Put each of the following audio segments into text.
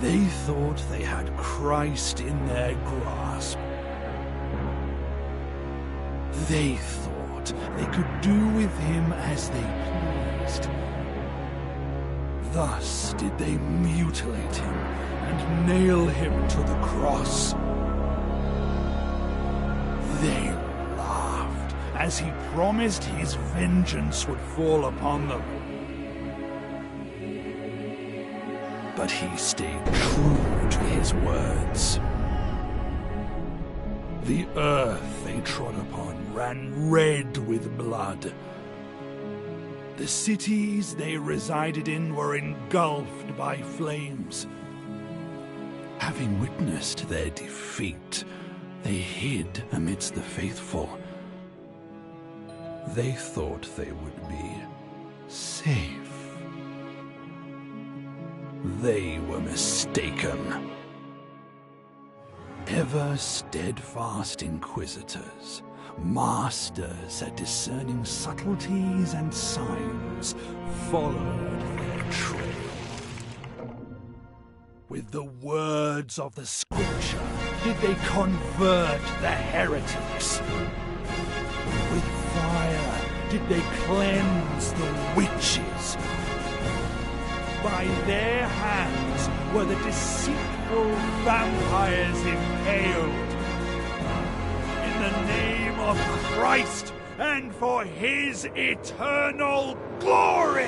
They thought they had Christ in their grasp. They thought they could do with him as they pleased. Thus did they mutilate him and nail him to the cross. They laughed as he promised his vengeance would fall upon them. But he stayed true to his words. The earth they trod upon ran red with blood. The cities they resided in were engulfed by flames. Having witnessed their defeat, they hid amidst the faithful. They thought they would be safe. They were mistaken. Ever steadfast Inquisitors, masters at discerning subtleties and signs, followed their trail. With the words of the Scripture did they convert the heretics. With fire did they cleanse the witches. By their hands were the deceitful vampires impaled. In the name of Christ and for his eternal glory!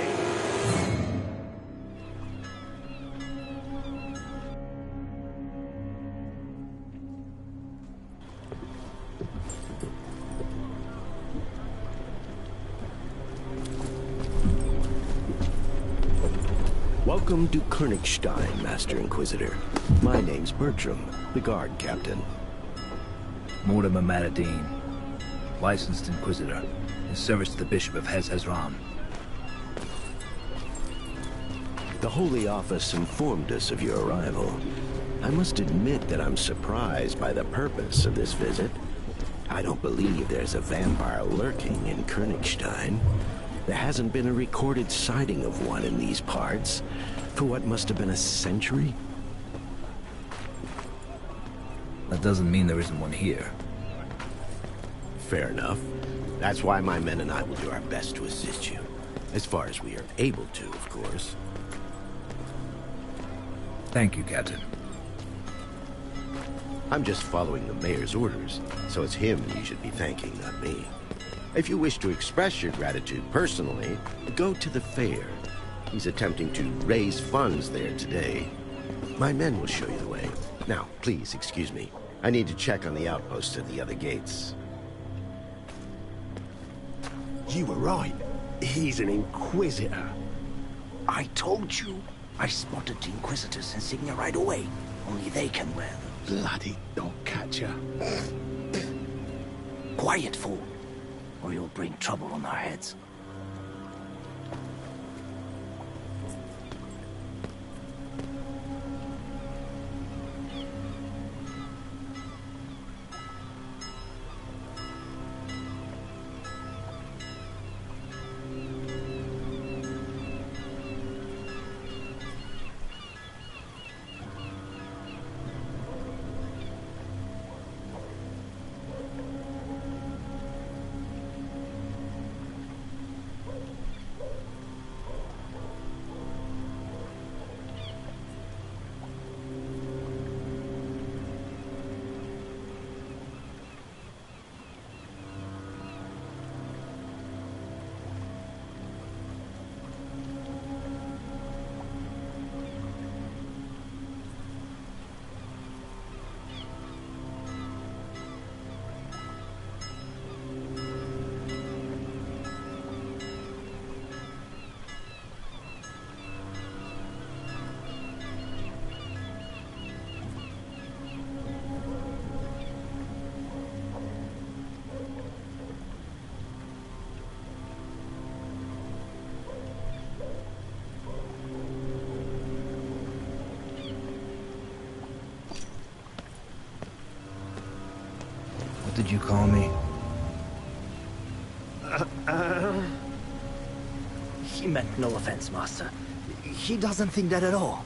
Welcome to Königstein, Master Inquisitor. My name's Bertram, the guard captain. Mortimer Maradine, licensed Inquisitor, in service to the Bishop of Hez-Hazran. The Holy Office informed us of your arrival. I must admit that I'm surprised by the purpose of this visit. I don't believe there's a vampire lurking in Königstein. There hasn't been a recorded sighting of one in these parts for what must have been a century. That doesn't mean there isn't one here. Fair enough. That's why my men and I will do our best to assist you. As far as we are able to, of course. Thank you, Captain. I'm just following the mayor's orders, so it's him you should be thanking, not me. If you wish to express your gratitude personally, go to the fair. He's attempting to raise funds there today. My men will show you the way. Now, please excuse me. I need to check on the outposts at the other gates. You were right. He's an Inquisitor. I told you. I spotted the Inquisitor's insignia right away. Only they can wear them. Bloody dog-catcher. Quiet, fool, or you'll bring trouble on our heads. What did you call me? He meant no offense, Master. He doesn't think that at all.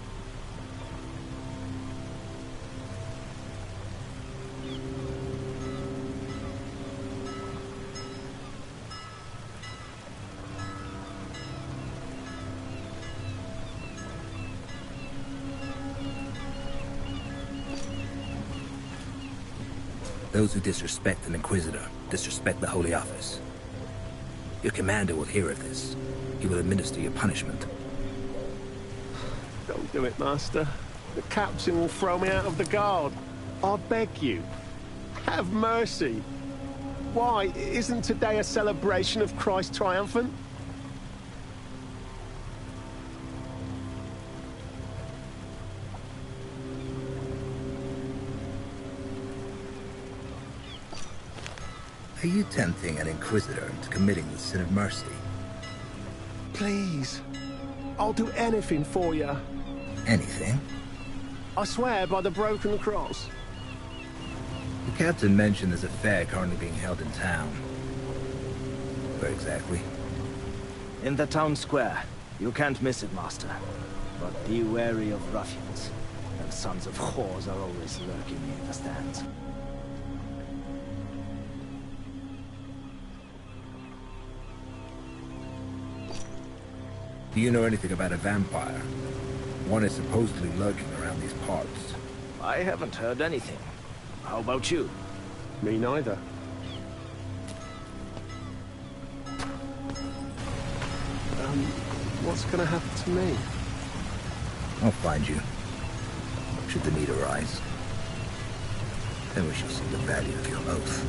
Those who disrespect an Inquisitor disrespect the Holy Office. Your commander will hear of this. He will administer your punishment. Don't do it, Master. The captain will throw me out of the guard. I beg you. Have mercy. Why? Isn't today a celebration of Christ triumphant? Are you tempting an Inquisitor into committing the sin of mercy? Please. I'll do anything for you. Anything? I swear by the broken cross. The captain mentioned there's a fair currently being held in town. Where exactly? In the town square. You can't miss it, Master. But be wary of ruffians. And sons of whores are always lurking near the stands. Do you know anything about a vampire? One is supposedly lurking around these parts. I haven't heard anything. How about you? Me neither. What's gonna happen to me? I'll find you. Should the need arise. Then we shall see the value of your oath.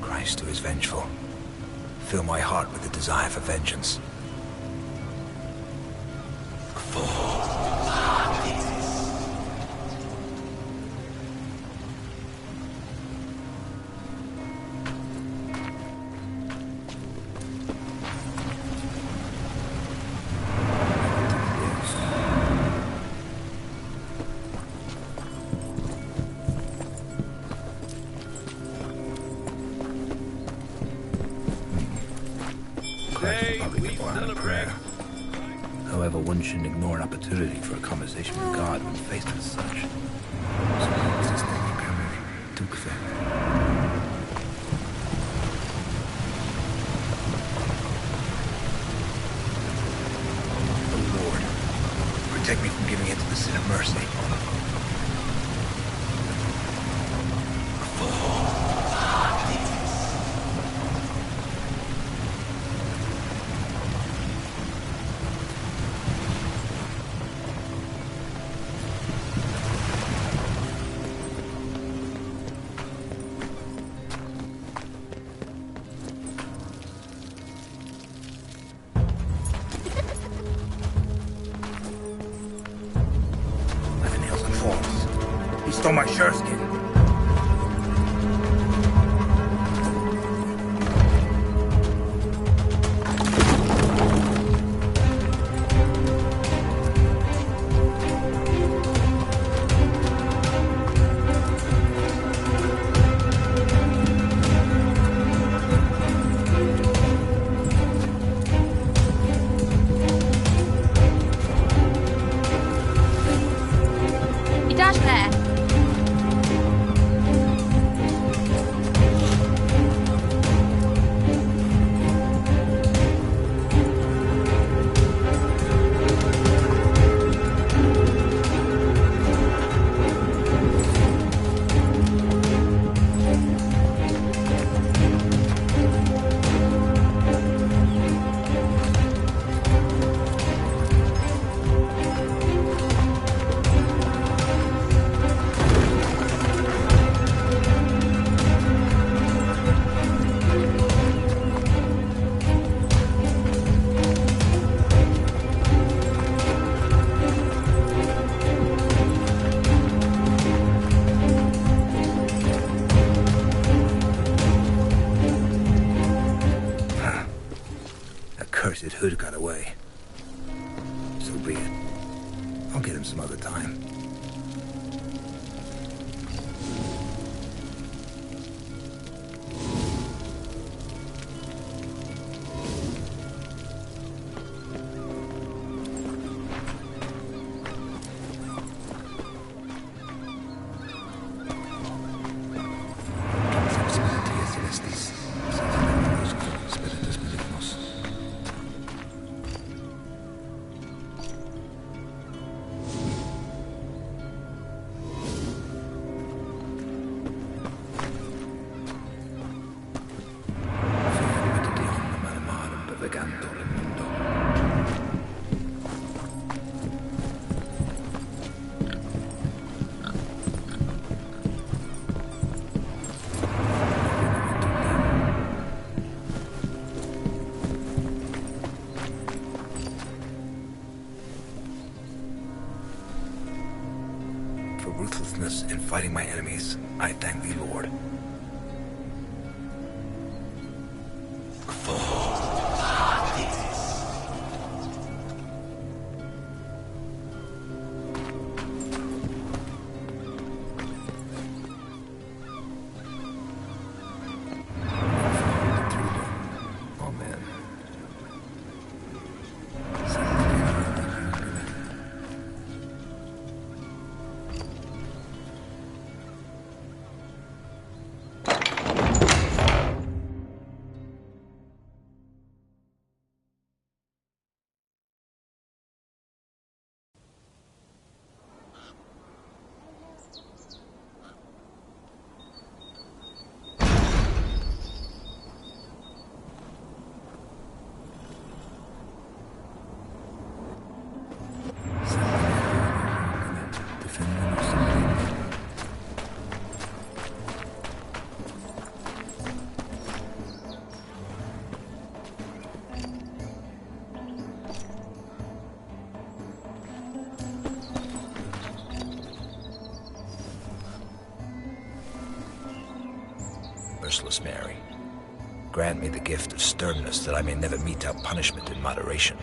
Christ, who is vengeful, fill my heart with the desire for vengeance. However, one shouldn't ignore an opportunity for a conversation with God when faced with such. Oh Lord, protect me from giving in to the sin of mercy. He stole my shirskin. You dash there. cursed hood got away. So be it. I'll get him some other time. In fighting my enemies, I thank thee, Lord. Merciless Mary, grant me the gift of sternness that I may never mete out punishment in moderation.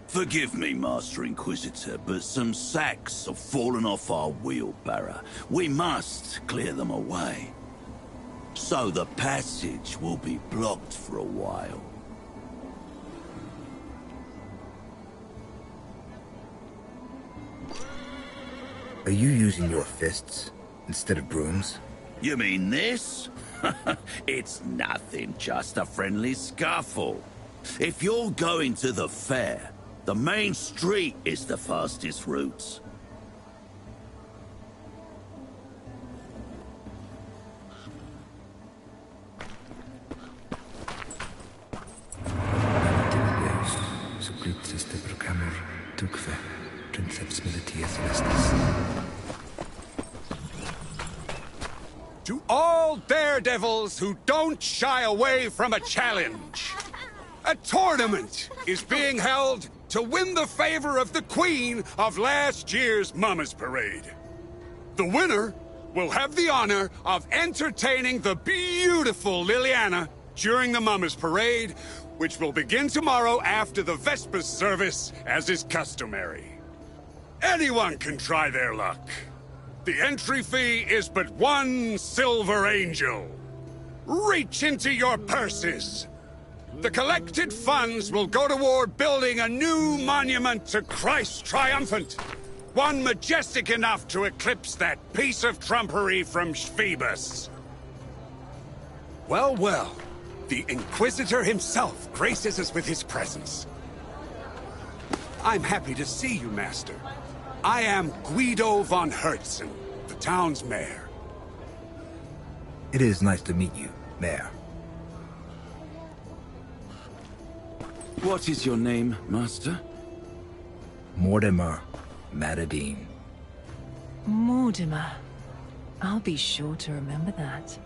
Forgive me, Master Inquisitor, but some sacks have fallen off our wheelbarrow. We must clear them away. So the passage will be blocked for a while. Are you using your fists instead of brooms? You mean this? It's nothing, just a friendly scuffle. If you're going to the fair, the main street is the fastest route. To all daredevils who don't shy away from a challenge, a tournament is being held to win the favor of the Queen of last year's Mama's Parade. The winner will have the honor of entertaining the beautiful Liliana during the Mama's Parade, which will begin tomorrow after the Vespers service, as is customary. Anyone can try their luck. The entry fee is but 1 silver angel. Reach into your purses. The collected funds will go toward building a new monument to Christ Triumphant. One majestic enough to eclipse that piece of trumpery from Phoebus. Well, well, the Inquisitor himself graces us with his presence. I'm happy to see you, Master. I am Guido von Herzen, the town's mayor. It is nice to meet you, Mayor. What is your name, Master? Mortimer Matadine. Mortimer. I'll be sure to remember that.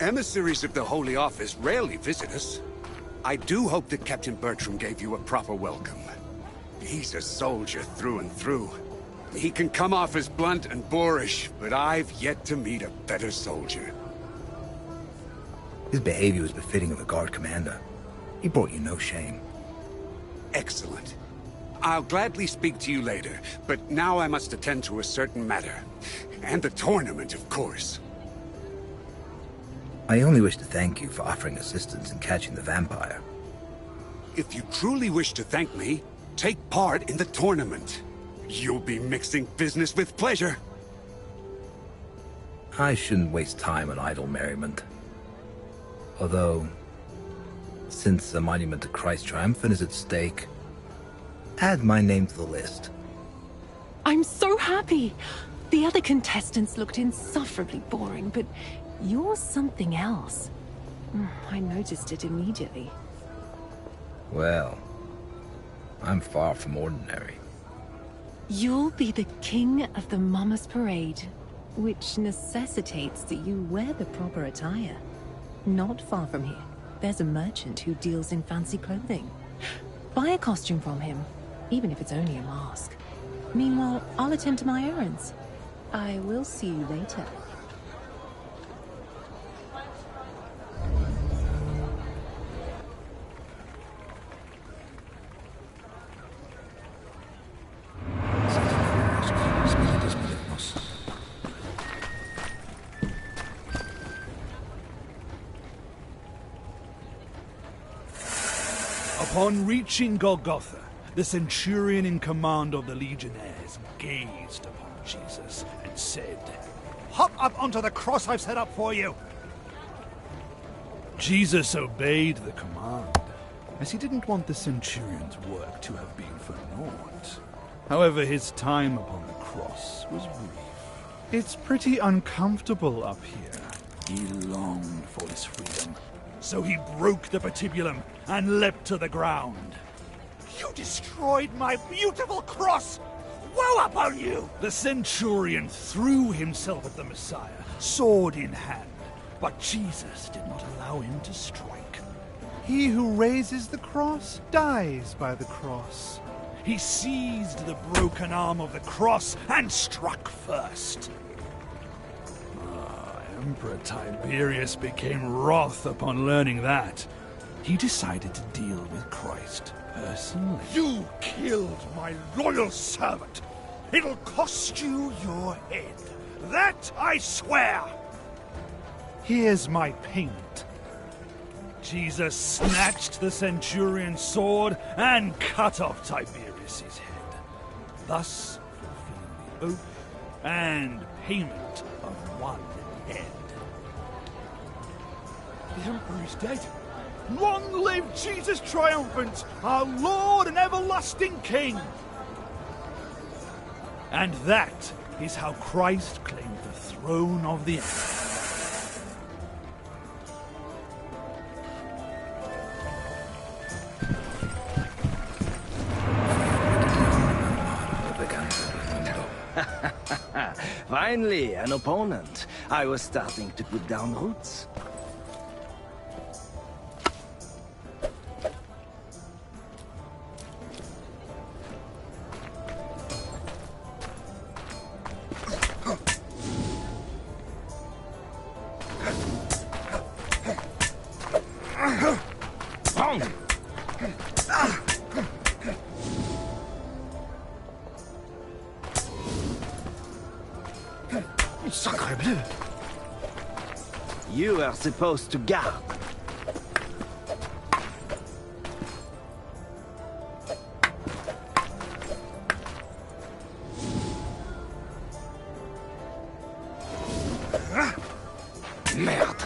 Emissaries of the Holy Office rarely visit us. I do hope that Captain Bertram gave you a proper welcome. He's a soldier through and through. He can come off as blunt and boorish, but I've yet to meet a better soldier. His behavior was befitting of a guard commander. He brought you no shame. Excellent. I'll gladly speak to you later, but now I must attend to a certain matter. And the tournament, of course. I only wish to thank you for offering assistance in catching the vampire. If you truly wish to thank me, take part in the tournament. You'll be mixing business with pleasure. I shouldn't waste time on idle merriment. Although, since the Monument to Christ Triumphant is at stake, add my name to the list. I'm so happy! The other contestants looked insufferably boring, but you're something else. I noticed it immediately. Well, I'm far from ordinary. You'll be the king of the Mama's Parade, which necessitates that you wear the proper attire. Not far from here, there's a merchant who deals in fancy clothing. Buy a costume from him, even if it's only a mask. Meanwhile, I'll attend to my errands. I will see you later. Upon reaching Golgotha, the centurion in command of the legionnaires gazed upon Jesus and said, "Hop up onto the cross I've set up for you." Jesus obeyed the command, as he didn't want the centurion's work to have been for naught. However, his time upon the cross was brief. It's pretty uncomfortable up here. He longed for his freedom. So he broke the patibulum and leapt to the ground. "You destroyed my beautiful cross! Woe upon you!" The centurion threw himself at the Messiah, sword in hand, but Jesus did not allow him to strike. He who raises the cross dies by the cross. He seized the broken arm of the cross and struck first. Emperor Tiberius became wroth upon learning that. He decided to deal with Christ personally. "You killed my loyal servant. It'll cost you your head. That I swear." "Here's my payment." Jesus snatched the centurion's sword and cut off Tiberius's head, thus fulfilling the oath and payment of one head. "The Emperor is dead. Long live Jesus triumphant, our Lord and everlasting King!" And that is how Christ claimed the throne of the Empire. Finally, an opponent. I was starting to put down roots. You are supposed to guard. Merde.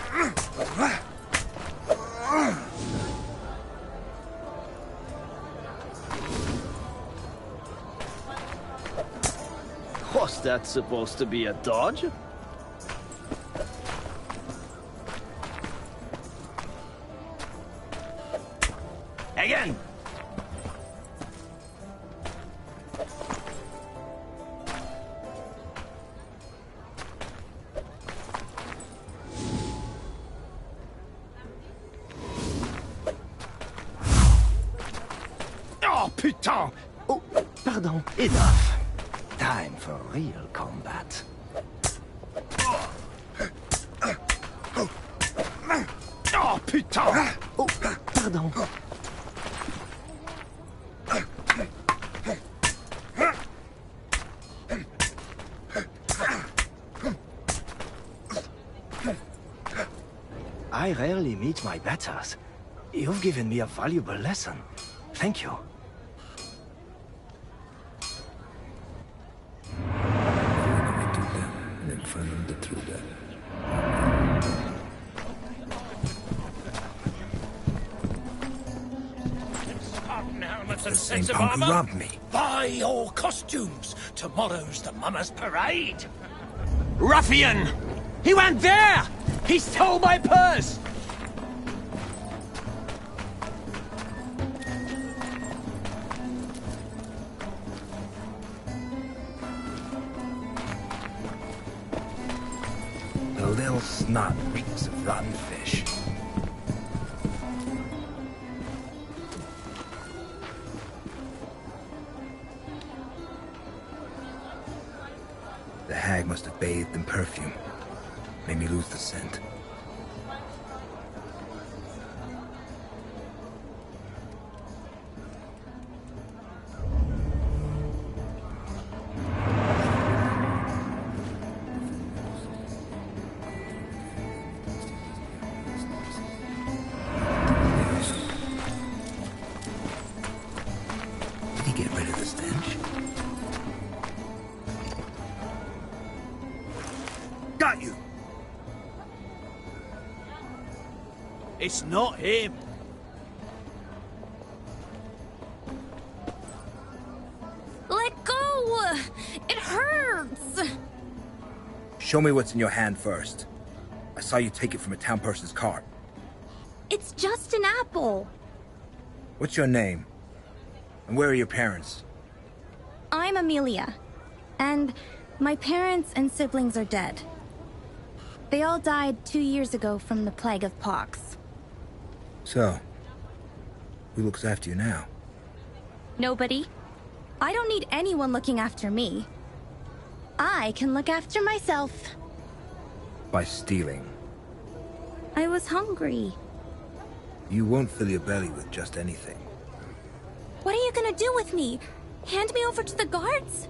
Was that supposed to be a dodge? Again! putain! Oh, pardon. Enough. Time for real combat. Oh, putain! Oh, pardon. I rarely meet my betters. You've given me a valuable lesson. Thank you. The same punk who robbed me. Buy your costumes. Tomorrow's the Mama's Parade. Ruffian! He went there! He stole my purse! The little snot reeks of rotten fish. The hag must have bathed in perfume. Made me lose the scent. Did he get rid of the stench? Got you! It's not him. Let go! It hurts! Show me what's in your hand first. I saw you take it from a town person's cart. It's just an apple. What's your name? And where are your parents? I'm Amelia. And my parents and siblings are dead. They all died 2 years ago from the plague of pox. So, who looks after you now? Nobody. I don't need anyone looking after me. I can look after myself. By stealing. I was hungry. You won't fill your belly with just anything. What are you gonna do with me? Hand me over to the guards?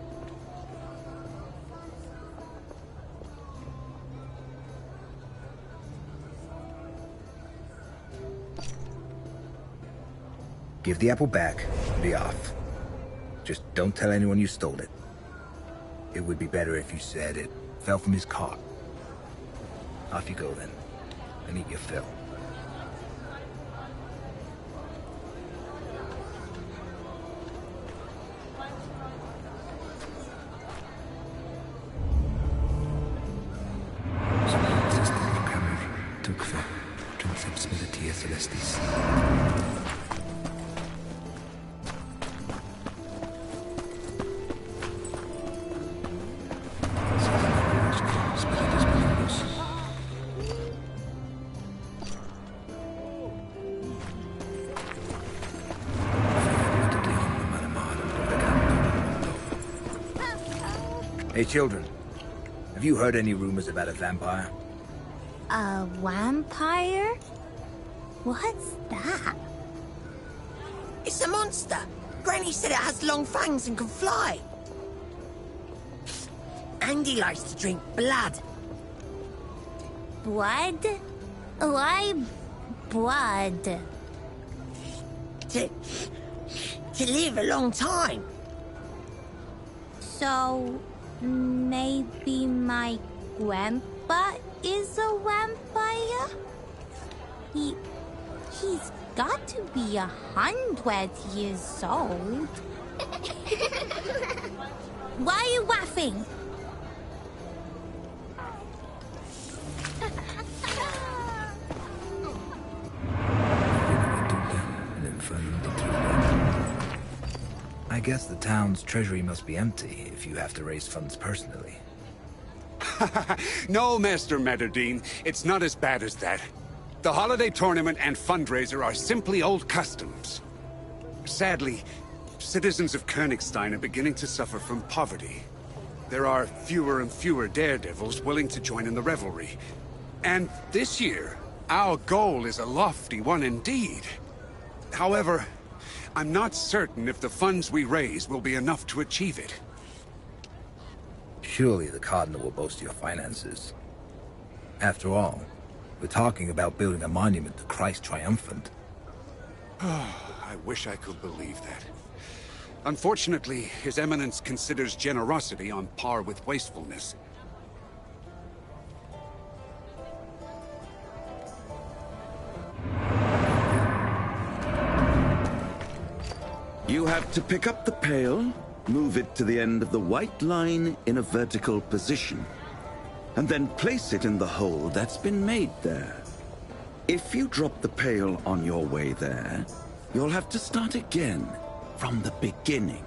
Give the apple back and be off. Just don't tell anyone you stole it. It would be better if you said it fell from his cart. Off you go then, and eat your fill. Hey, children. Have you heard any rumors about a vampire? A vampire? What's that? It's a monster. Granny said it has long fangs and can fly. And he likes to drink blood. Blood? Why blood? To live a long time. So, maybe my grandpa is a vampire? He's got to be 100 years old. Why are you laughing? I guess the town's treasury must be empty if you have to raise funds personally. No, Master Metterdine, it's not as bad as that. The holiday tournament and fundraiser are simply old customs. Sadly, citizens of Königstein are beginning to suffer from poverty. There are fewer and fewer daredevils willing to join in the revelry. And this year, our goal is a lofty one indeed. However, I'm not certain if the funds we raise will be enough to achieve it. Surely the Cardinal will boast your finances. After all, we're talking about building a monument to Christ Triumphant. I wish I could believe that. Unfortunately, His Eminence considers generosity on par with wastefulness. You have to pick up the pail, move it to the end of the white line in a vertical position, and then place it in the hole that's been made there. If you drop the pail on your way there, you'll have to start again from the beginning.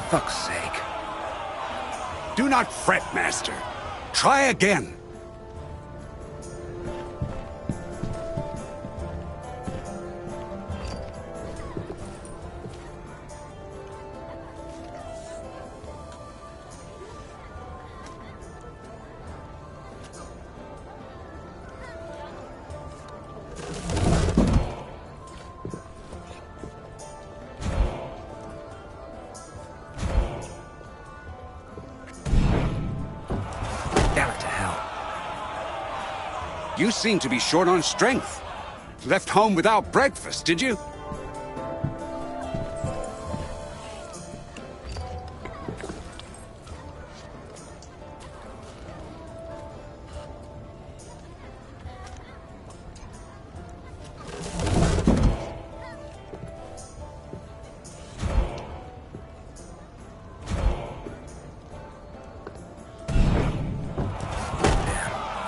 Fuck's sake. Do not fret, Master. Try again. You seem to be short on strength. Left home without breakfast, did you?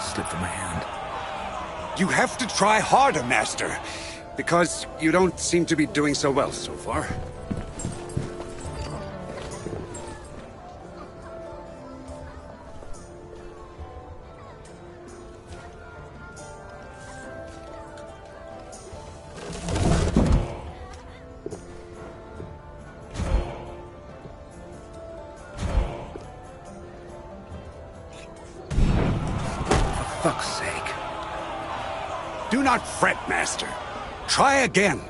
Slipped from my hand. You have to try harder, Master, because you don't seem to be doing so well so far. For fuck's sake. Do not fret, Master. Try again.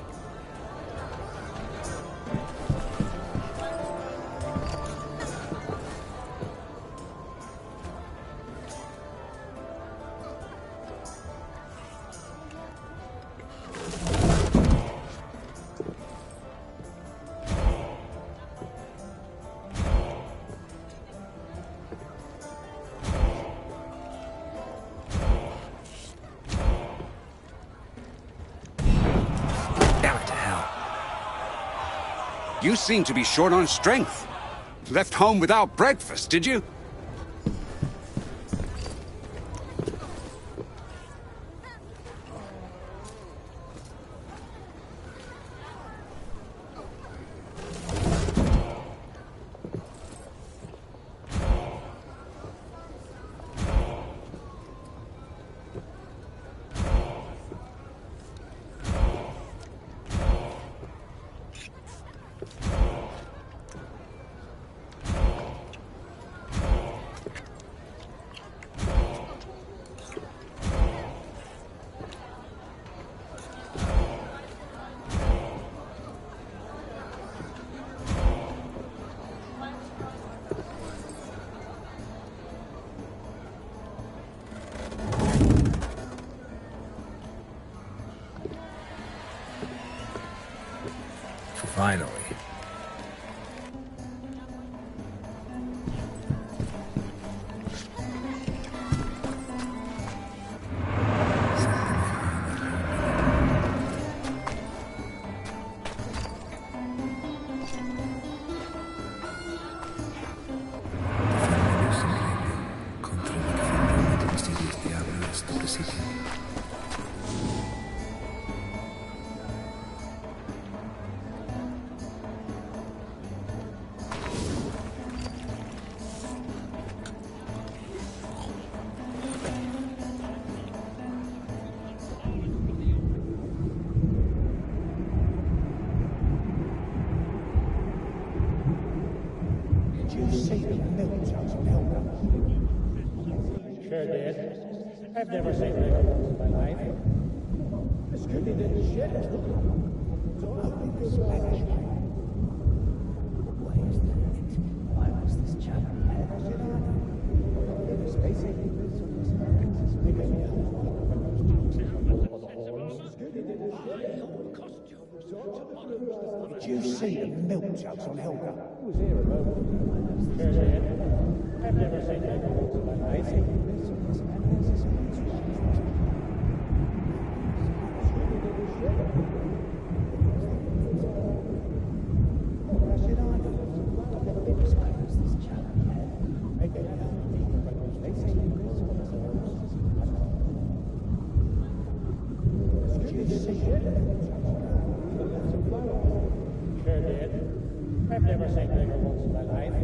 You seem to be short on strength. Left home without breakfast, did you? Finally. Sure did. I've never seen bigger ones in my life. It's good he didn't shit. Why was this chap Did you see the milk jugs on Helga? Sure did. I've never seen bigger ones in my life. Sure did. I've never seen bigger ones in my life.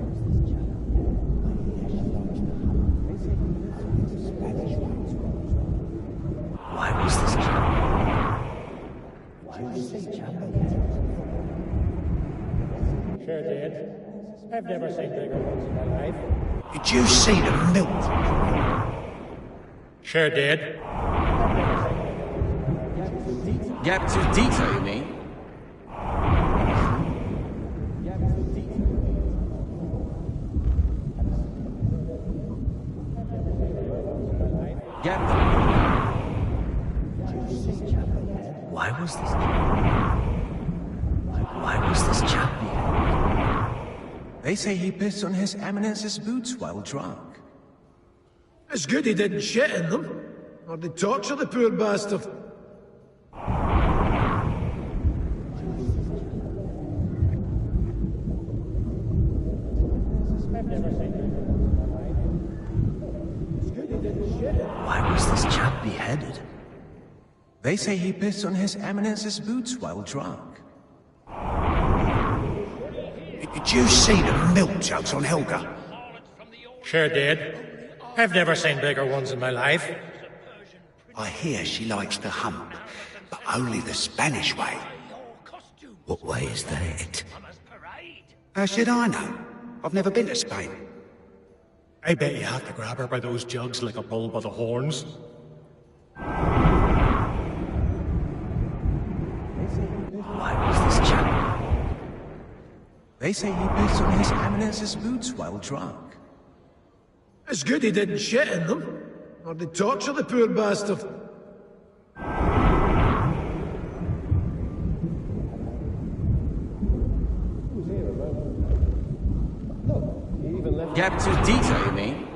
Why was this chap? Sure did. I've never seen bigger ones in my life. Did you see the milk? Sure did. Gap to detail, you mean? Gap. Why was this chap here? They say he pissed on His Eminence's boots while drunk. It's good he didn't shit in them, or they'd torture the poor bastard. Why was this chap beheaded? They say he pissed on His Eminence's boots while drunk. Did you see the milk jugs on Helga? Sure did. I've never seen bigger ones in my life. I hear she likes to hump, but only the Spanish way. What way is that? How should I know? I've never been to Spain. I bet you had to grab her by those jugs like a bull by the horns. Why was this chap? They say he pissed on His Eminence's boots while drunk. It's good he didn't shit in them, or they'd torture the poor bastard. Gap to detail, you mean?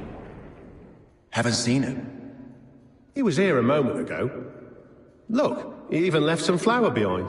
Haven't seen it. He was here a moment ago. Look, he even left some flour behind.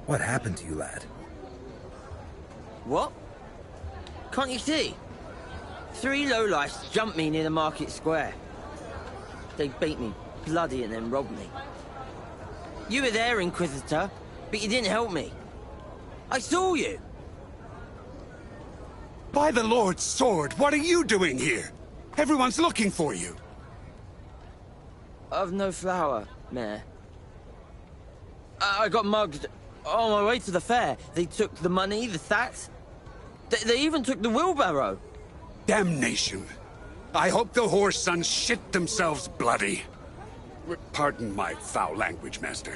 What happened to you, lad? What? Can't you see? 3 lowlifes jumped me near the market square. They beat me bloody and then robbed me. You were there, Inquisitor, but you didn't help me. I saw you! By the Lord's sword, what are you doing here? Everyone's looking for you. I've no flour, Mayor. I got mugged on my way to the fair. They took the money, the sacks. They even took the wheelbarrow. Damnation. I hope the horse sons shit themselves bloody. Pardon my foul language, Master.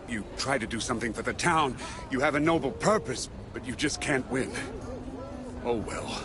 You try to do something for the town. You have a noble purpose, but you just can't win. Oh well.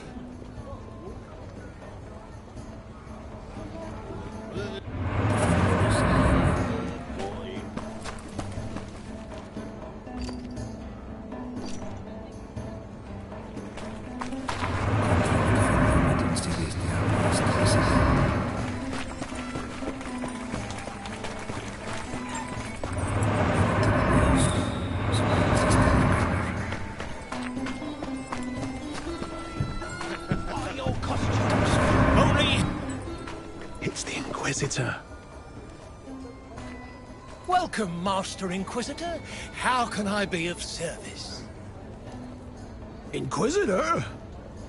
Inquisitor. Welcome, Master Inquisitor. How can I be of service? Inquisitor?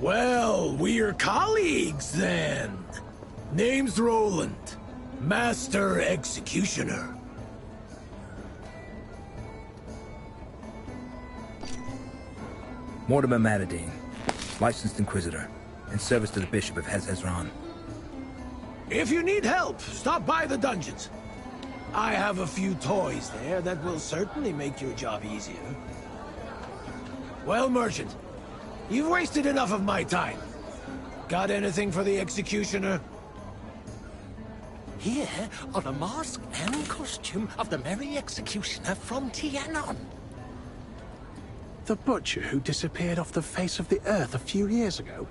Well, we're colleagues then. Name's Roland, Master Executioner. Mortimer Matadine, licensed Inquisitor, in service to the Bishop of Hezron. If you need help, stop by the dungeons. I have a few toys there that will certainly make your job easier. Well, Merchant, you've wasted enough of my time. Got anything for the Executioner? Here are the mask and costume of the Merry Executioner from Tianon. The butcher who disappeared off the face of the earth a few years ago?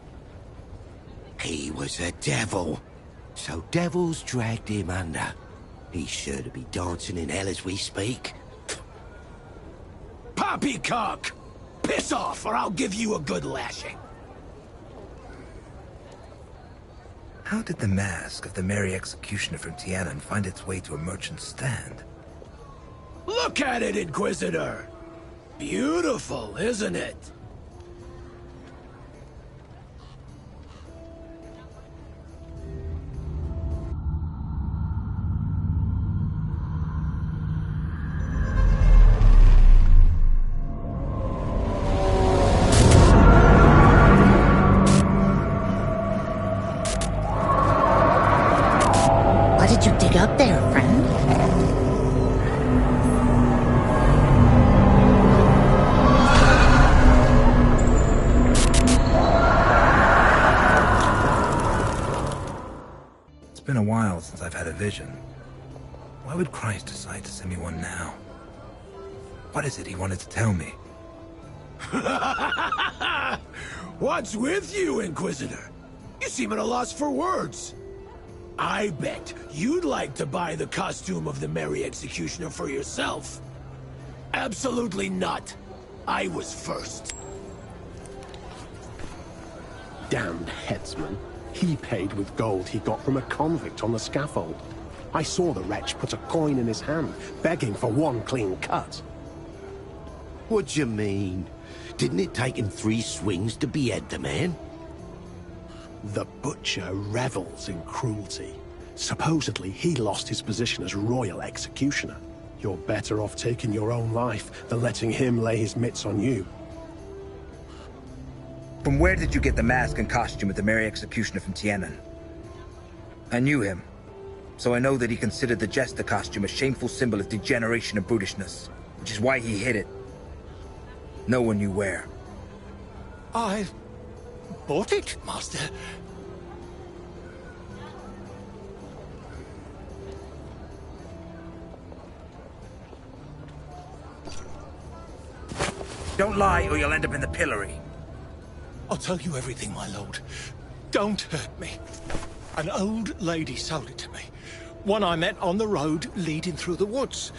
He was a devil. So devils dragged him under. He's sure to be dancing in hell as we speak. Poppycock! Piss off, or I'll give you a good lashing. How did the mask of the Merry Executioner from Tianon find its way to a merchant's stand? Look at it, Inquisitor! Beautiful, isn't it? What did you dig up there, friend? It's been a while since I've had a vision. Why would Christ decide to send me one now? What is it he wanted to tell me? What's with you, Inquisitor? You seem at a loss for words. I bet you'd like to buy the costume of the Merry Executioner for yourself. Absolutely not. I was first. Damned headsman. He paid with gold he got from a convict on the scaffold. I saw the wretch put a coin in his hand, begging for one clean cut. What do you mean? Didn't it take him 3 swings to behead the man? The butcher revels in cruelty. Supposedly, he lost his position as royal executioner. You're better off taking your own life than letting him lay his mitts on you. From where did you get the mask and costume of the Mary Executioner from Tiananmen? I knew him, so I know that he considered the jester costume a shameful symbol of degeneration and brutishness, which is why he hid it. No one knew where. I bought it, Master. Don't lie or you'll end up in the pillory. I'll tell you everything, my lord. Don't hurt me. An old lady sold it to me. One I met on the road leading through the woods.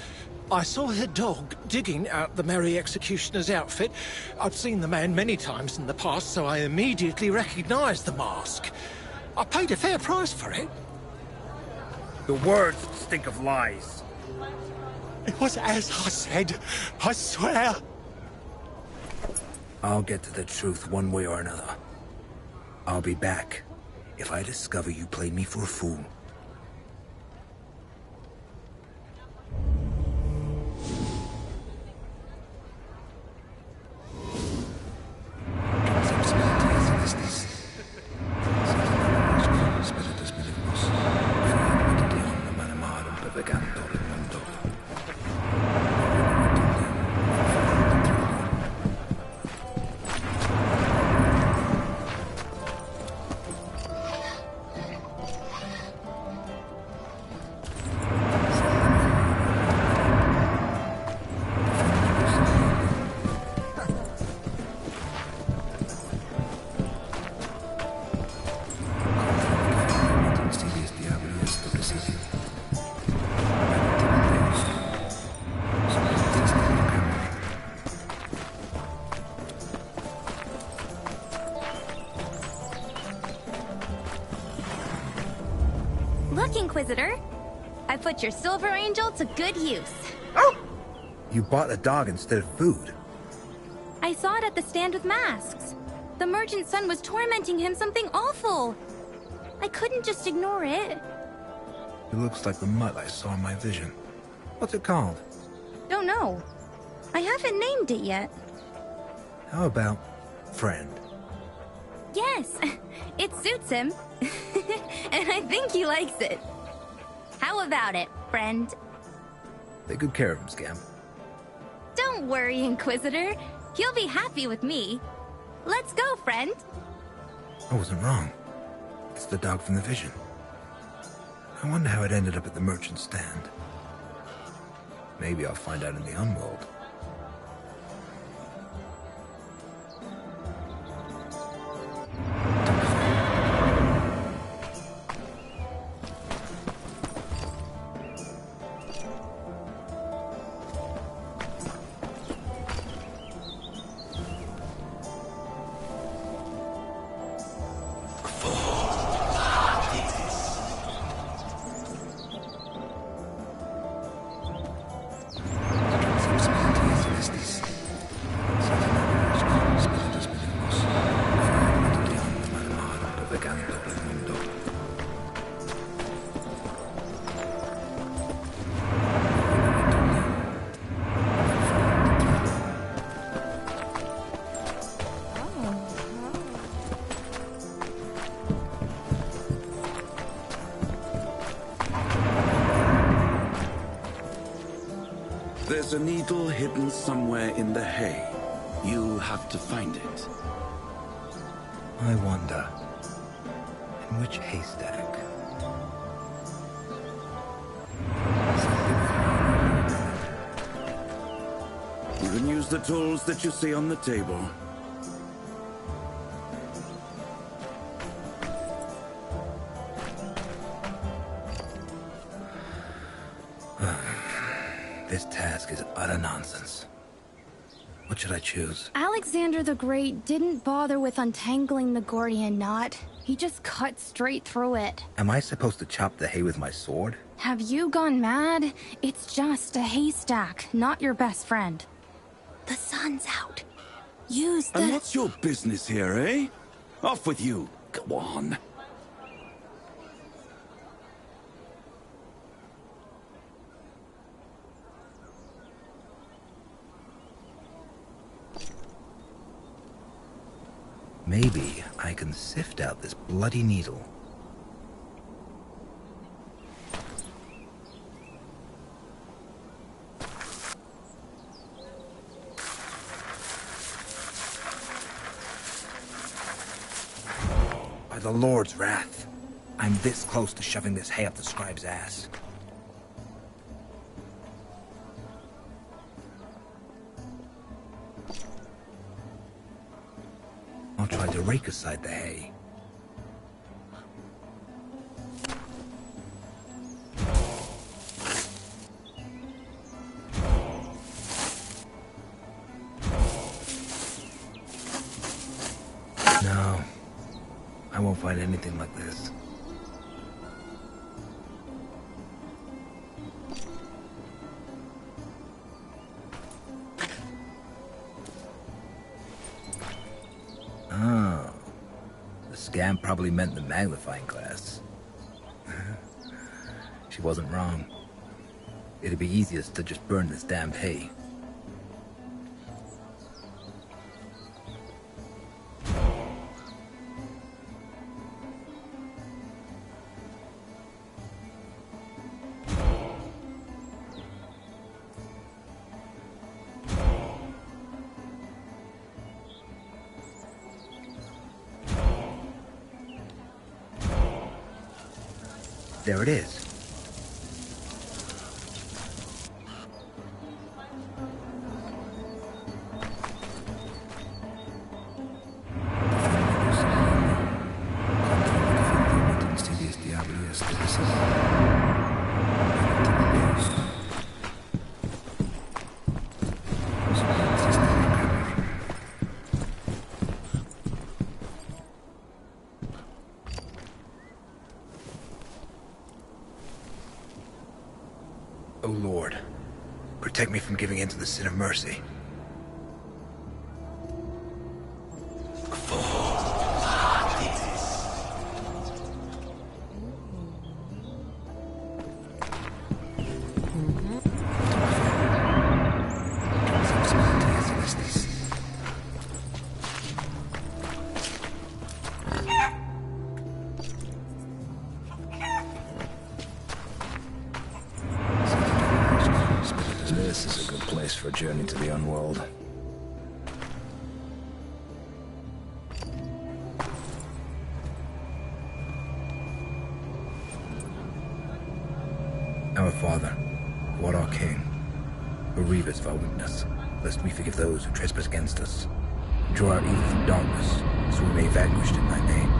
I saw her dog digging out the Mary Executioner's outfit. I've seen the man many times in the past, so I immediately recognized the mask. I paid a fair price for it. The words stink of lies. It was as I said, I swear. I'll get to the truth one way or another. I'll be back if I discover you played me for a fool. Inquisitor. I put your silver angel to good use. You bought a dog instead of food. I saw it at the stand with masks. The merchant's son was tormenting him something awful. I couldn't just ignore it. It looks like the mutt I saw in my vision. What's it called? Don't know. I haven't named it yet. How about friend? Yes, it suits him. And I think he likes it. How about it, friend? Take good care of him, Scam. Don't worry, Inquisitor. He'll be happy with me. Let's go, friend. I wasn't wrong. It's the dog from the vision. I wonder how it ended up at the merchant's stand. Maybe I'll find out in the Unworld. There's a needle hidden somewhere in the hay. You have to find it. I wonder, in which haystack? You can use the tools that you see on the table. This task is utter nonsense. What should I choose? Alexander the Great didn't bother with untangling the Gordian knot. He just cut straight through it. Am I supposed to chop the hay with my sword? Have you gone mad? It's just a haystack, not your best friend. The sun's out. Use the... And what's your business here, eh? Off with you. Go on. Maybe I can sift out this bloody needle. By the Lord's wrath, I'm this close to shoving this hay up the scribe's ass. I'll try to rake aside the hay. No, I won't find anything like this. Oh, the scam probably meant the magnifying glass. She wasn't wrong. It'd be easiest to just burn this damned hay. There it is. O Lord, protect me from giving in to the sin of mercy. This is a good place for a journey to the unworld. Our Father, who art our King, bereave us of our weakness, lest we forgive those who trespass against us. Draw our evil from darkness, so we may be vanquished in thy name.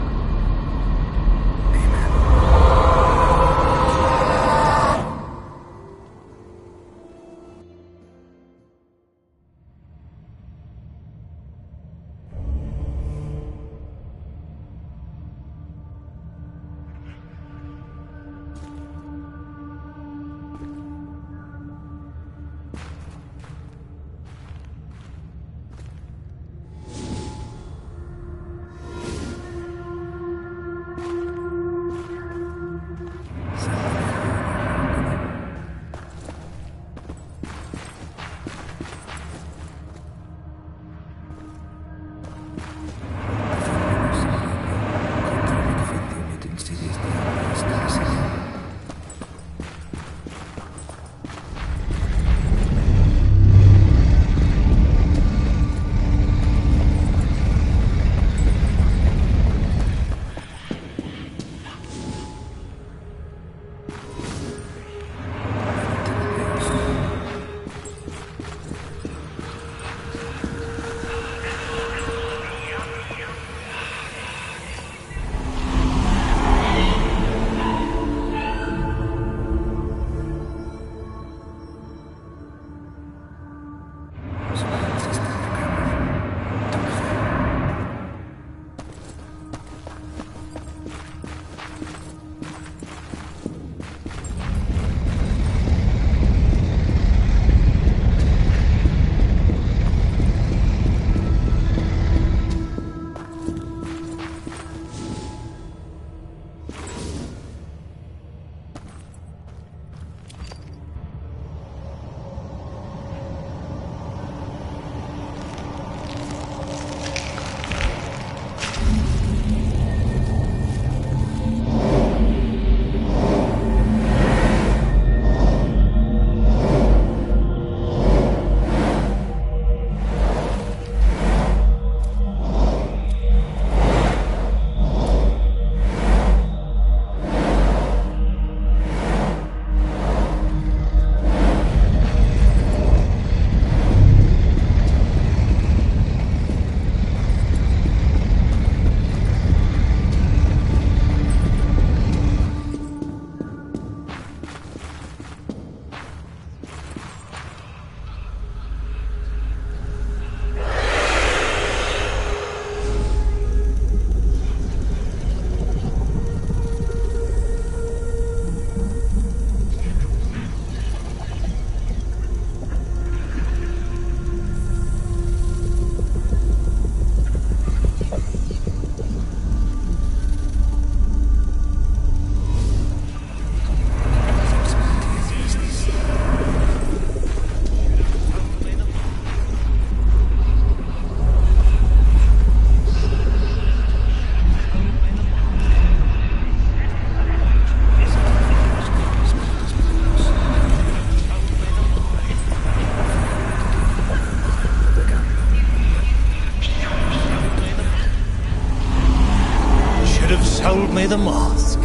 should have sold me the mask.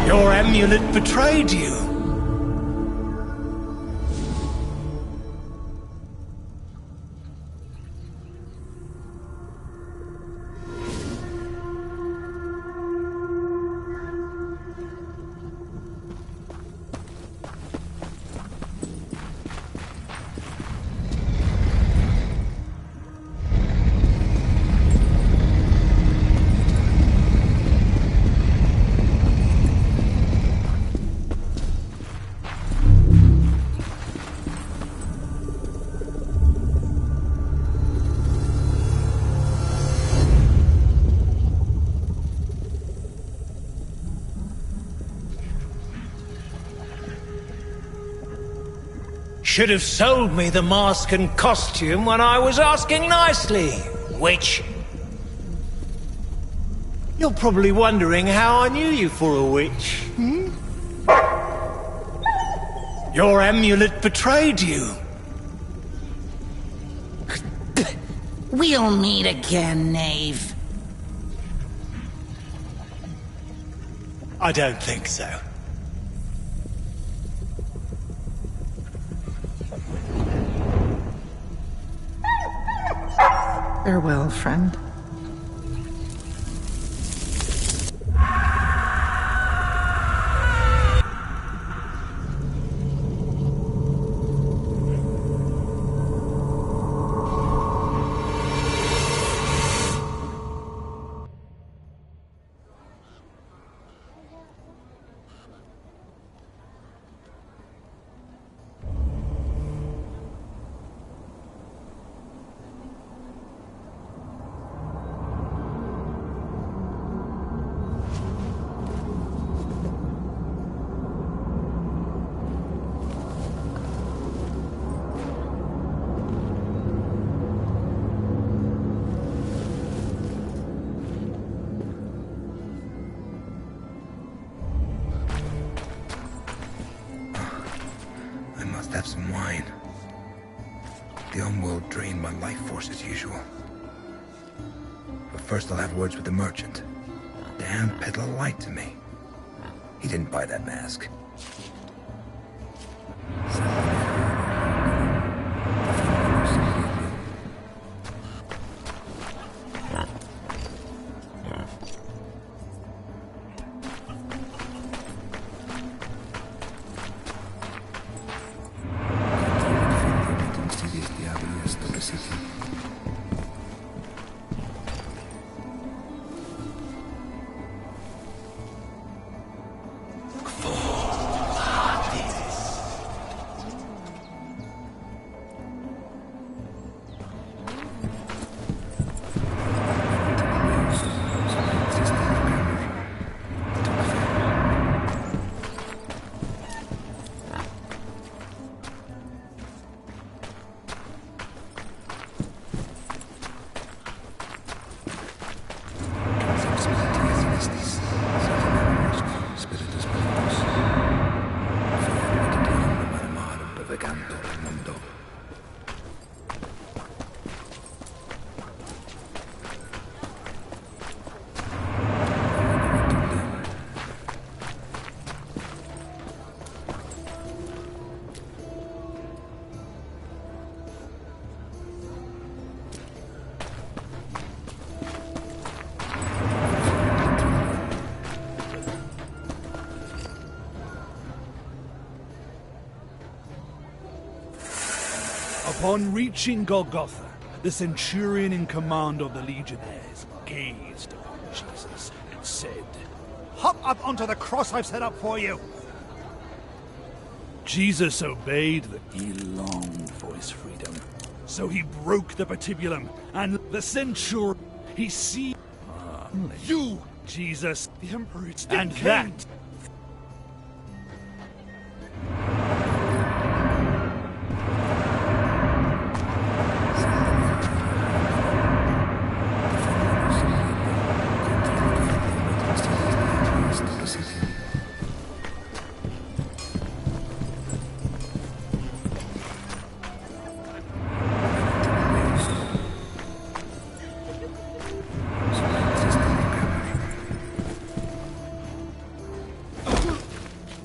Your amulet betrayed you. Should have sold me the mask and costume when I was asking nicely, witch. You're probably wondering how I knew you for a witch, hmm? Your amulet betrayed you. We'll meet again, knave. I don't think so. Farewell, friend. Have some wine. The Unworld drained my life force as usual. But first I'll have words with the merchant. Damn peddler lied to me. He didn't buy that mask. Upon reaching Golgotha, the centurion in command of the legionnaires gazed upon Jesus and said, "Hop up onto the cross I've set up for you!" Jesus obeyed he longed for his freedom. So he broke the patibulum, and the centurion, he seized you, Jesus, the Emperor, it's and King. that.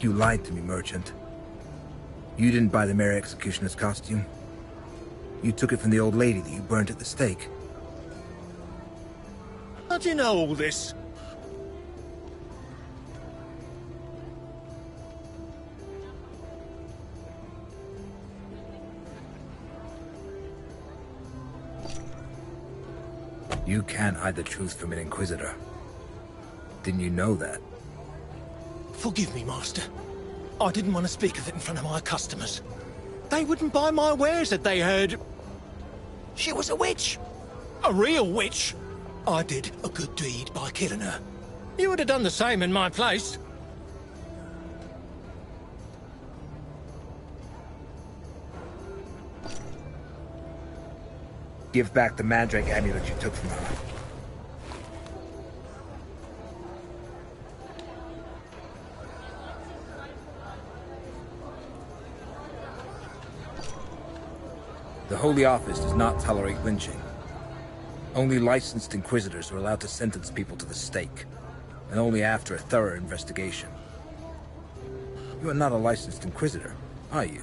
You lied to me, merchant. You didn't buy the Mary Executioner's costume. You took it from the old lady that you burnt at the stake. How do you know all this? You can't hide the truth from an Inquisitor. Didn't you know that? Forgive me, Master. I didn't want to speak of it in front of my customers. They wouldn't buy my wares if they heard... she was a witch. A real witch. I did a good deed by killing her. You would have done the same in my place. Give back the Mandrake amulet you took from her. The Holy Office does not tolerate lynching. Only licensed Inquisitors are allowed to sentence people to the stake, and only after a thorough investigation. You are not a licensed Inquisitor, are you?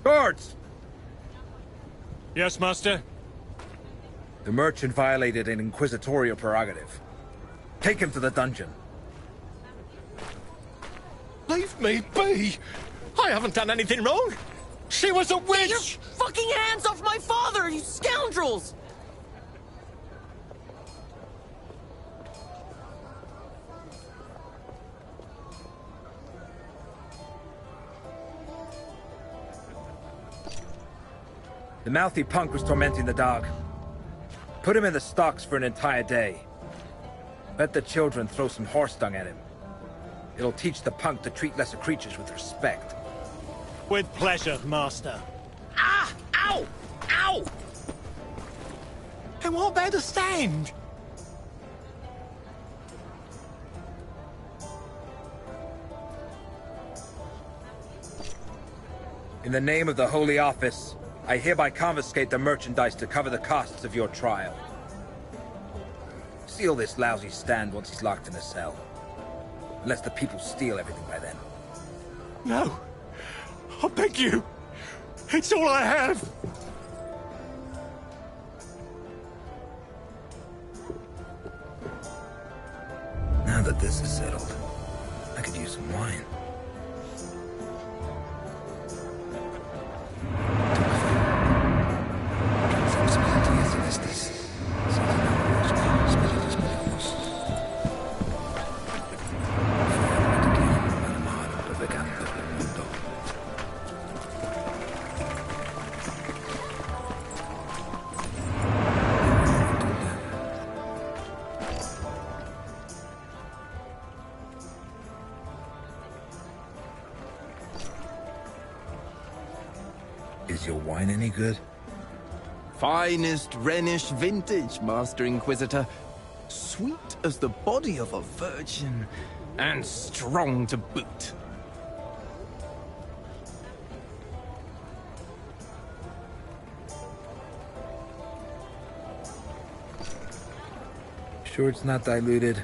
Guards! Yes, Master? The merchant violated an inquisitorial prerogative. Take him to the dungeon. Leave me be! I haven't done anything wrong! She was a witch! Get your fucking hands off my father, you scoundrels! The mouthy punk was tormenting the dog. Put him in the stocks for an entire day. Let the children throw some horse dung at him. It'll teach the punk to treat lesser creatures with respect. With pleasure, Master. Ah! Ow! Ow! And what about the stand? In the name of the Holy Office, I hereby confiscate the merchandise to cover the costs of your trial. Seal this lousy stand once he's locked in a cell. Unless the people steal everything by then. No. I beg you. It's all I have. Now that this is settled, I could use some wine. Is your wine any good? Finest Rhenish vintage, Master Inquisitor. Sweet as the body of a virgin, and strong to boot. Sure it's not diluted?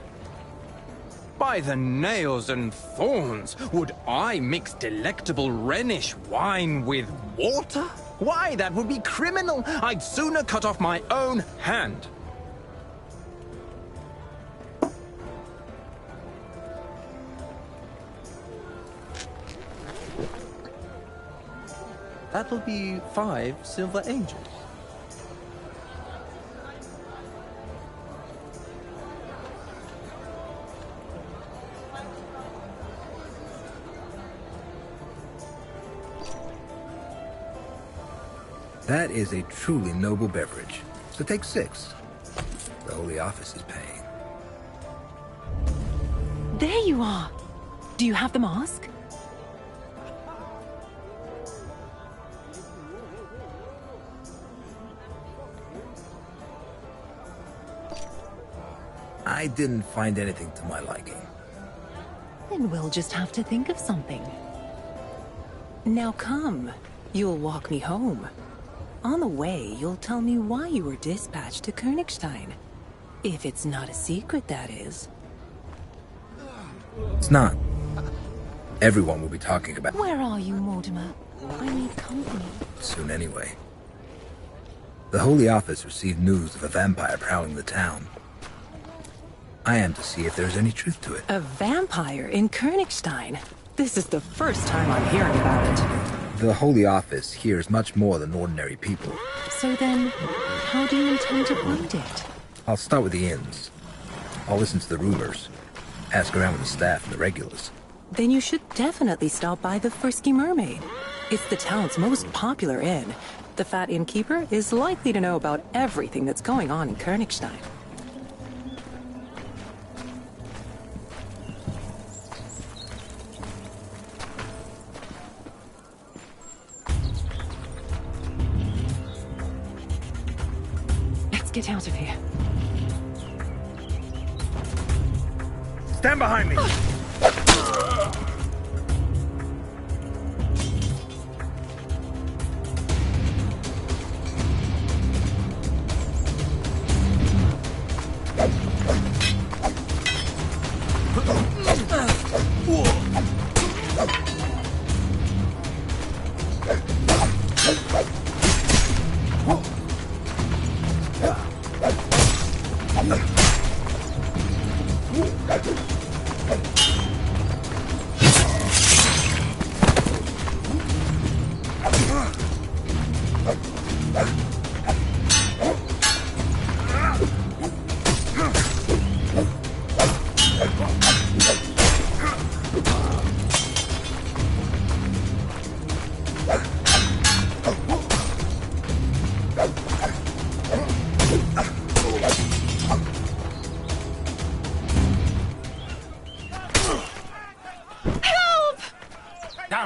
By the nails and thorns, would I mix delectable Rhenish wine with water? Why, that would be criminal! I'd sooner cut off my own hand. That'll be 5 silver angels. That is a truly noble beverage. So take 6. The Holy Office is paying. There you are. Do you have the mask? I didn't find anything to my liking. Then we'll just have to think of something. Now come. You'll walk me home. On the way, you'll tell me why you were dispatched to Königstein. If it's not a secret, that is. It's not. Everyone will be talking about it. Where are you, Mortimer? I need company. Soon anyway. The Holy Office received news of a vampire prowling the town. I am to see if there's any truth to it. A vampire in Königstein? This is the first time I'm hearing about it. The Holy Office hears much more than ordinary people. So then, how do you intend to find it? I'll start with the inns. I'll listen to the rumors. Ask around with the staff and the regulars. Then you should definitely stop by the Frisky Mermaid. It's the town's most popular inn. The fat innkeeper is likely to know about everything that's going on in Königstein. Get out of here. Stand behind me!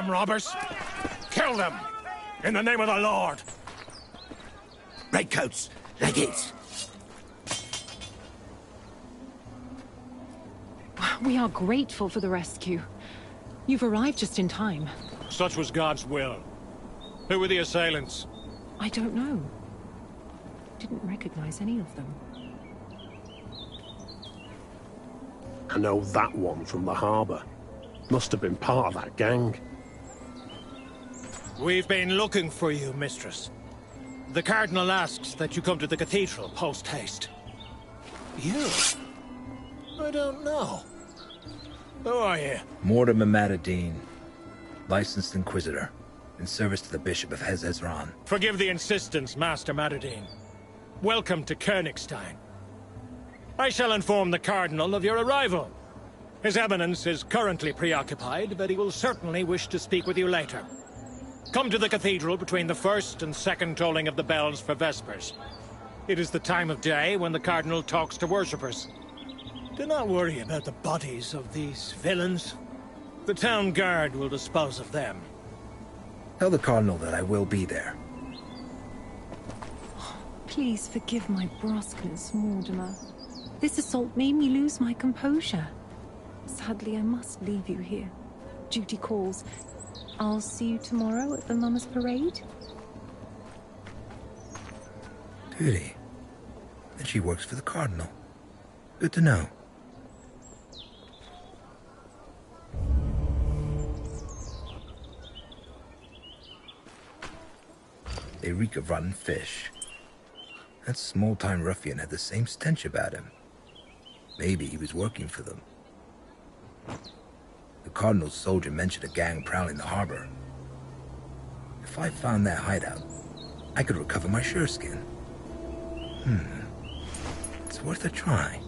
Robbers! Kill them! In the name of the Lord! Redcoats, leggates! We are grateful for the rescue. You've arrived just in time. Such was God's will. Who were the assailants? I don't know. Didn't recognize any of them. I know that one from the harbor. Must have been part of that gang. We've been looking for you, mistress. The Cardinal asks that you come to the cathedral post-haste. You? I don't know. Who are you? Mortimer Matadine, licensed Inquisitor, in service to the Bishop of Hezezran. Forgive the insistence, Master Matadine. Welcome to Königstein. I shall inform the Cardinal of your arrival. His Eminence is currently preoccupied, but he will certainly wish to speak with you later. Come to the cathedral between the first and second tolling of the bells for Vespers. It is the time of day when the Cardinal talks to worshippers. Do not worry about the bodies of these villains. The town guard will dispose of them. Tell the Cardinal that I will be there. Please forgive my brusqueness, Mortimer. This assault made me lose my composure. Sadly, I must leave you here. Duty calls. I'll see you tomorrow at the Mama's Parade. Duty? Then she works for the Cardinal. Good to know. They reek of rotten fish. That small-time ruffian had the same stench about him. Maybe he was working for them. The Cardinal's soldier mentioned a gang prowling the harbor. If I found that hideout, I could recover my sureskin. It's worth a try.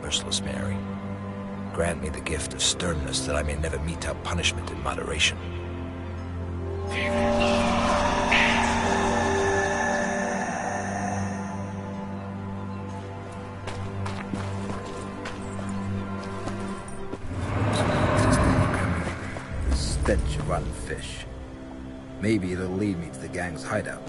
Merciless Mary, grant me the gift of sternness that I may never mete out punishment in moderation. The stench of rotten fish. Maybe it'll lead me to the gang's hideout.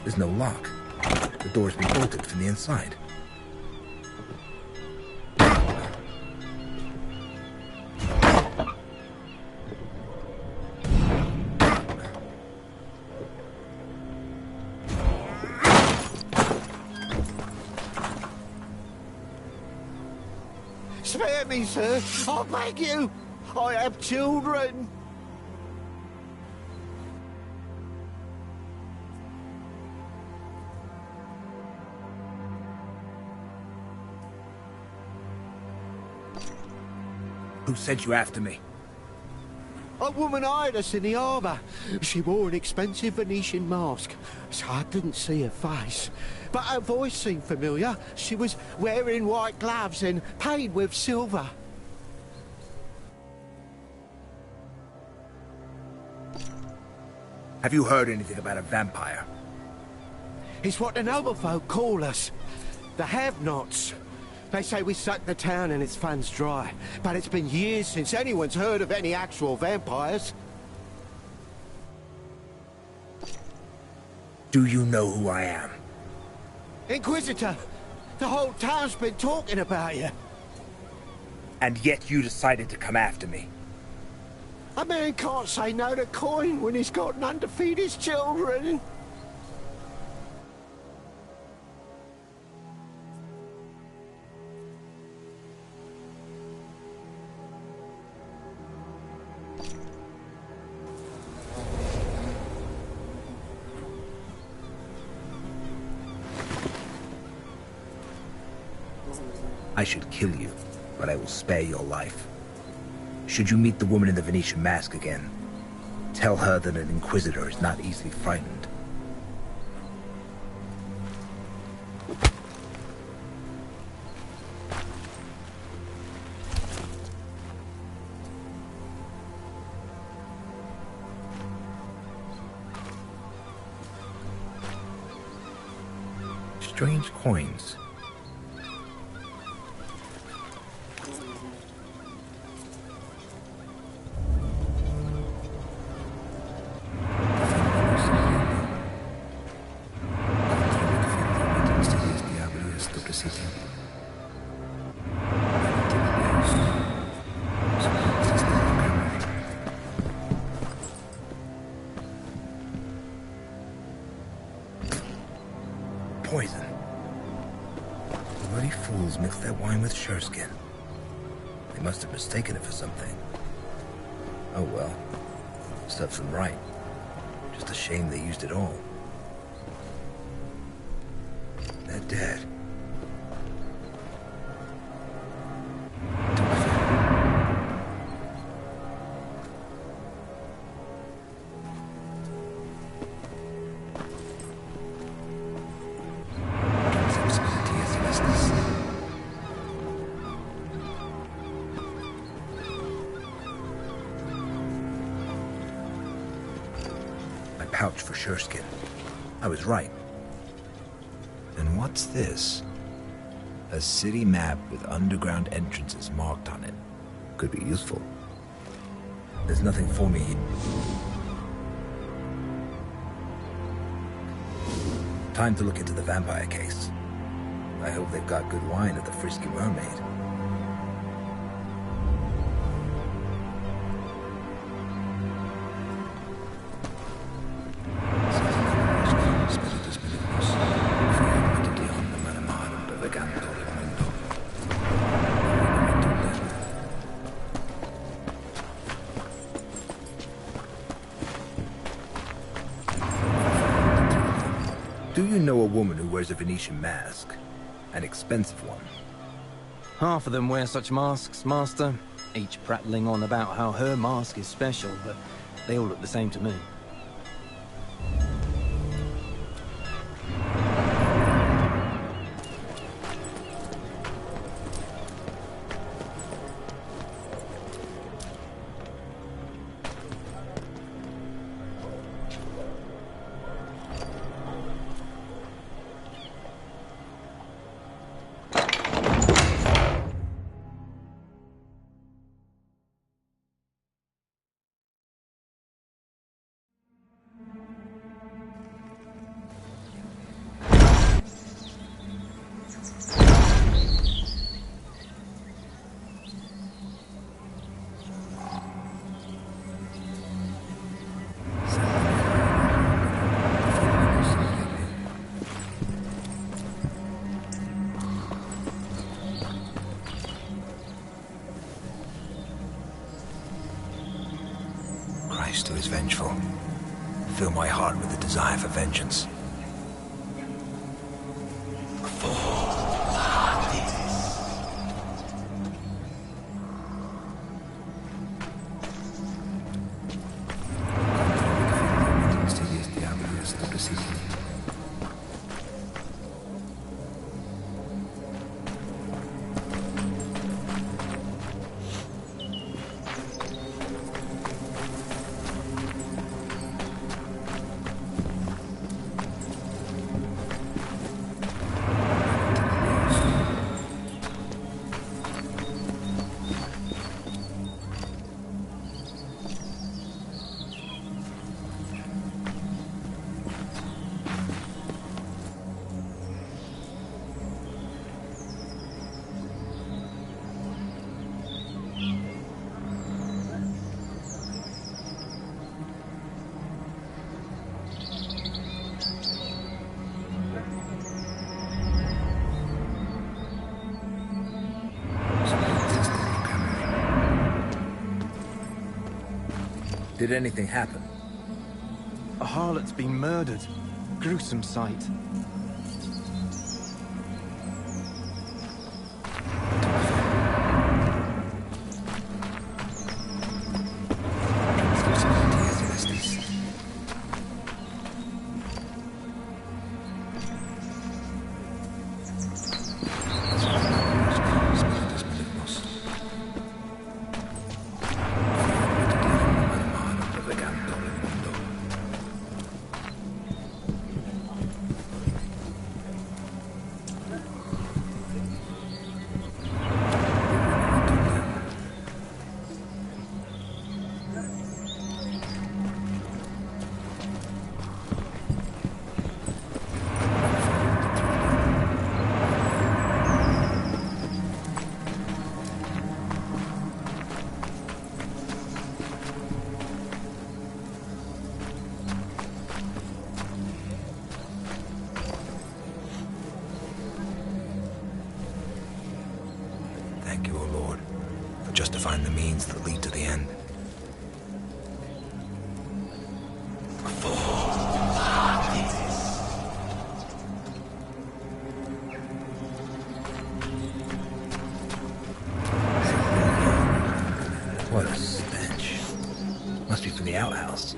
There's no lock. The door's been bolted from the inside. Spare me, sir. I beg you. I have children. Who sent you after me? A woman eyed us in the harbour. She wore an expensive Venetian mask, so I couldn't see her face. But her voice seemed familiar. She was wearing white gloves and paid with silver. Have you heard anything about a vampire? It's what the noble folk call us. The have-nots. They say we suck the town and its funds dry. But it's been years since anyone's heard of any actual vampires. Do you know who I am? Inquisitor! The whole town's been talking about you. And yet you decided to come after me. A man can't say no to coin when he's got none to feed his children. I should kill you, but I will spare your life. Should you meet the woman in the Venetian mask again, tell her that an Inquisitor is not easily frightened. Strange coins. Poison. The bloody fools mixed that wine with sureskin. They must have mistaken it for something. Oh well. Stuff's them right. Just a shame they used it all. They're dead. Pouch for sureskin. I was right. And what's this? A city map with underground entrances marked on it. Could be useful. There's nothing for me. Time to look into the vampire case. I hope they've got good wine at the Frisky Mermaid. Do you know a woman who wears a Venetian mask? An expensive one. Half of them wear such masks, Master. Each prattling on about how her mask is special, but they all look the same to me. used to is vengeful. Fill my heart with the desire for vengeance. Did anything happen? A harlot's been murdered. Gruesome sight. Thank you, O Lord, for justifying the means that lead to the end. What a stench. Must be from the outhouse.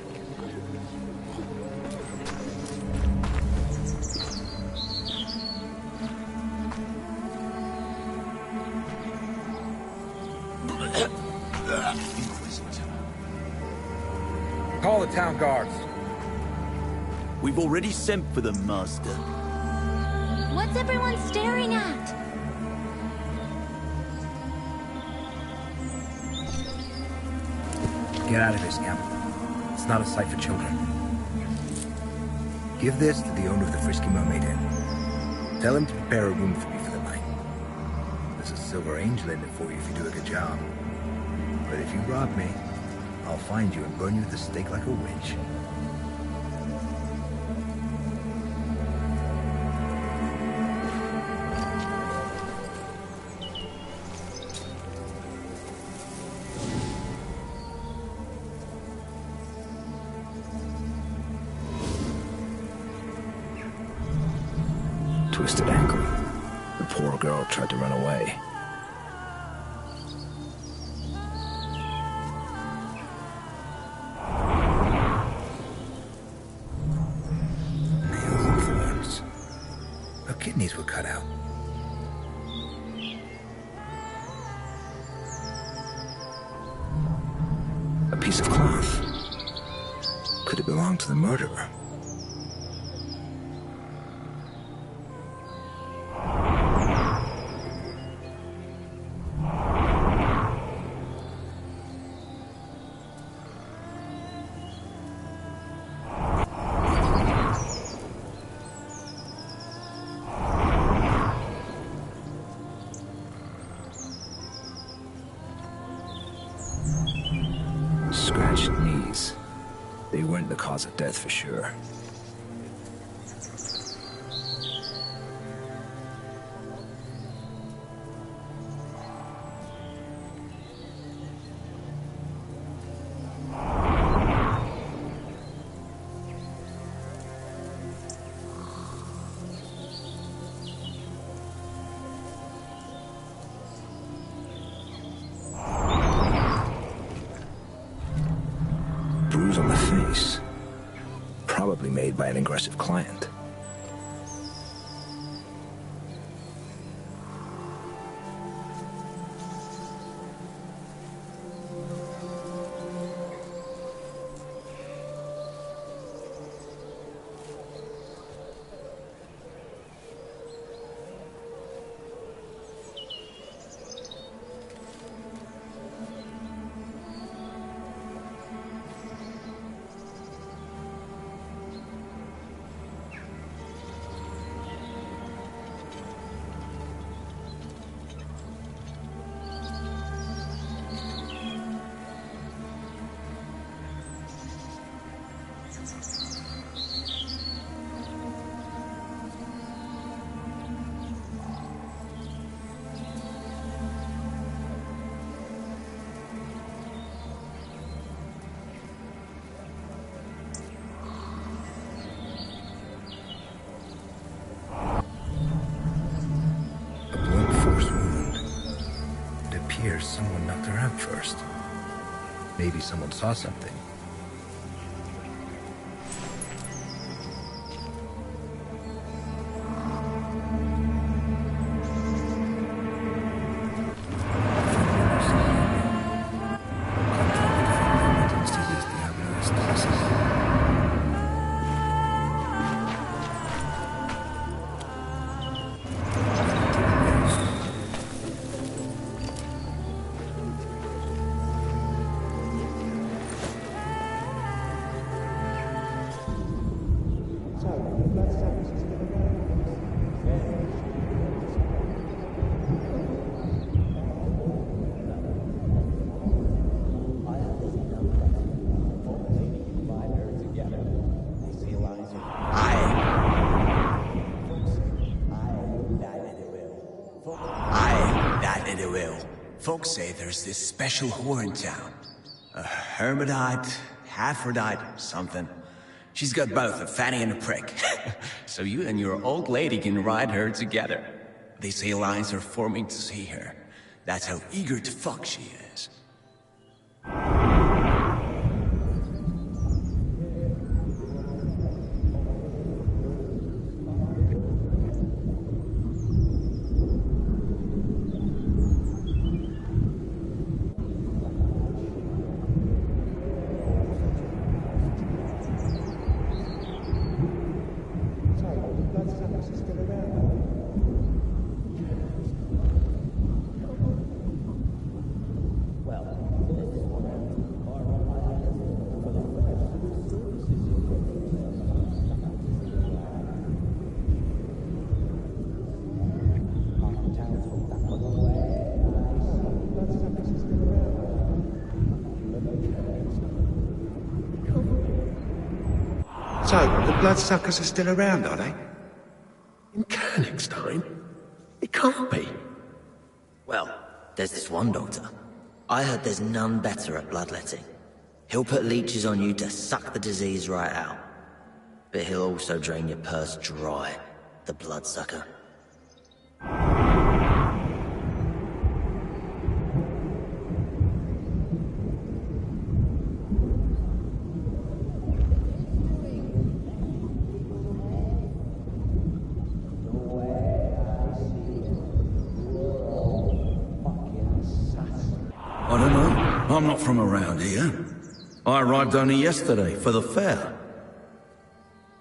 Call the town guards. We've already sent for them, Master. What's everyone staring at? Get out of here, scamp. It's not a sight for children. Give this to the owner of the Frisky Mermaid Inn. Tell him to prepare a room for me for the night. There's a silver angel in it for you if you do a good job. But if you rob me, I'll find you and burn you at the stake like a witch. Twisted ankle. The poor girl tried to run away. Nails and thorns. Her kidneys were cut out. A piece of cloth. Could it belong to the murderer? Scratched knees. They weren't the cause of death for sure. bruise on the face. Probably made by an aggressive client. Someone knocked her out first. Maybe someone saw something. Folks say there's this special whore in town. A hermitite, Aphrodite, something. She's got both a fanny and a prick. So you and your old lady can ride her together. They say lines are forming to see her. That's how eager to fuck she is. So, the bloodsuckers are still around, are they? In Königstein? It can't be. Well, there's this one doctor. I heard there's none better at bloodletting. He'll put leeches on you to suck the disease right out. But he'll also drain your purse dry, the bloodsucker. I don't know. I'm not from around here. I arrived only yesterday for the fair.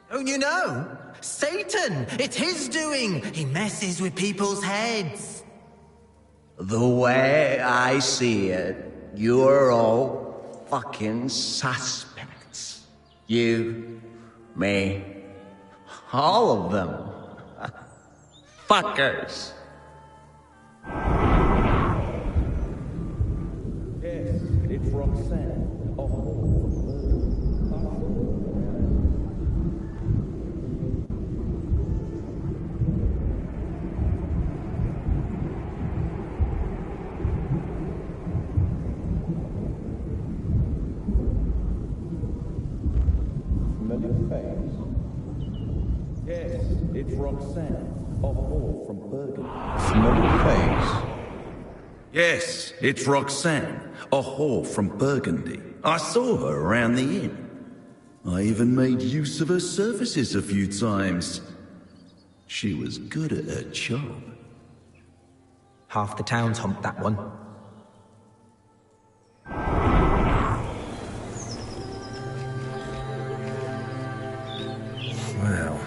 Don't you know? Satan! It's his doing! He messes with people's heads. The way I see it, you're all fucking suspects. You, me, all of them. Fuckers. Yes, it's Roxanne. Yes, it's Roxanne, of all from Bergen. Familiar face? Yes, it's Roxanne, a whore from Burgundy. I saw her around the inn. I even made use of her services a few times. She was good at her job. Half the town's humped that one. Well,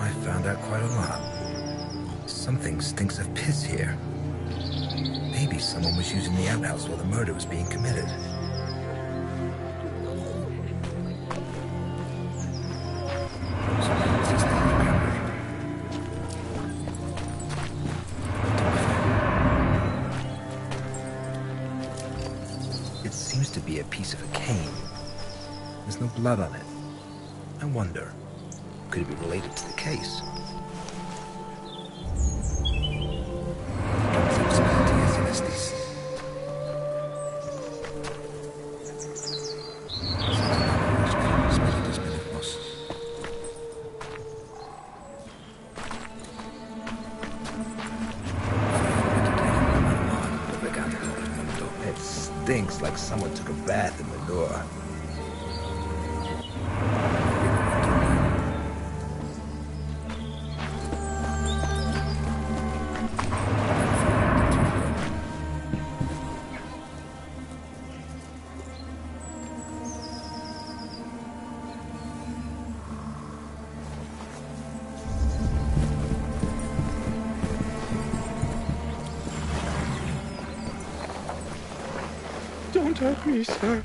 I found out quite a lot. Something stinks of piss here. Maybe someone was using the outhouse while the murder was being committed. It seems to be a piece of a cane. There's no blood on it. I wonder, could it be related to the case? It stinks like someone took a bath in the door. Don't hurt me, sir.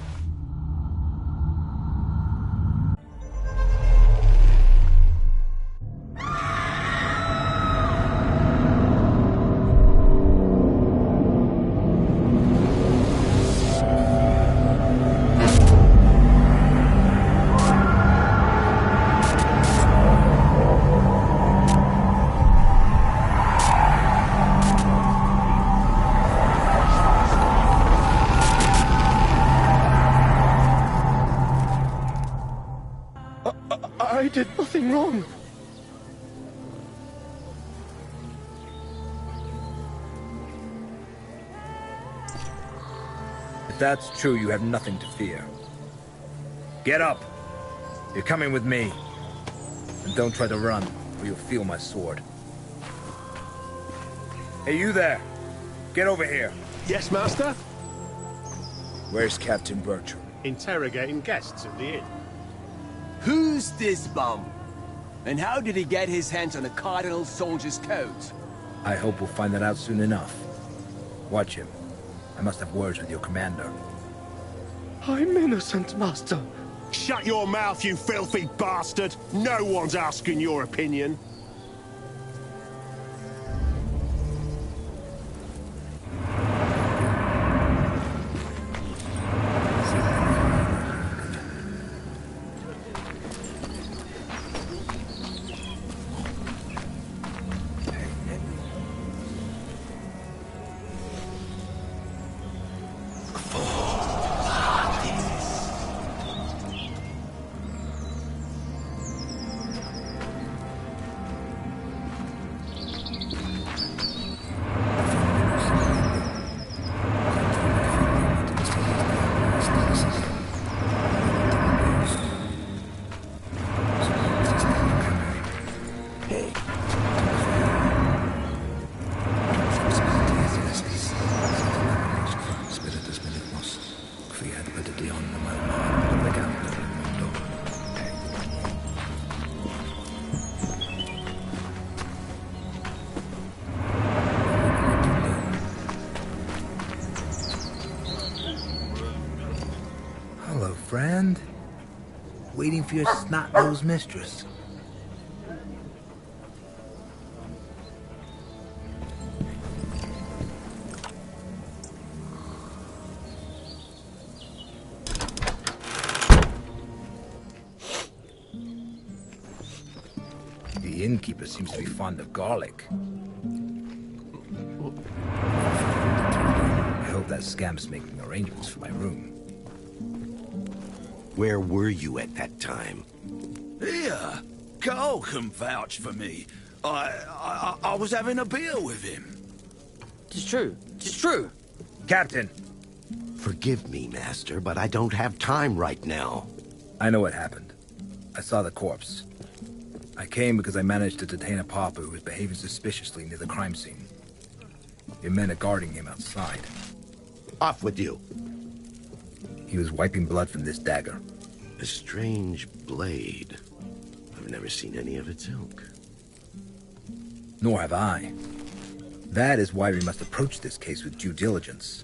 I did nothing wrong. If that's true, you have nothing to fear. Get up! You're coming with me. And don't try to run, or you'll feel my sword. Hey, you there! Get over here! Yes, master? Where's Captain Bertram? Interrogating guests at the inn. Who's this bum? And how did he get his hands on a cardinal soldier's coat? I hope we'll find that out soon enough. Watch him. I must have words with your commander. I'm innocent, master. Shut your mouth, you filthy bastard! No one's asking your opinion. Hello, friend. Waiting for your snot-nosed mistress. The innkeeper seems to be fond of garlic. I hope that scamp's making arrangements for my room. Where were you at that time? Here, Carl can vouch for me. I was having a beer with him. Tis true. Tis true. Captain! Forgive me, Master, but I don't have time right now. I know what happened. I saw the corpse. I came because I managed to detain a pauper who was behaving suspiciously near the crime scene. Your men are guarding him outside. Off with you. He was wiping blood from this dagger. A strange blade. I've never seen any of its ilk. Nor have I. That is why we must approach this case with due diligence.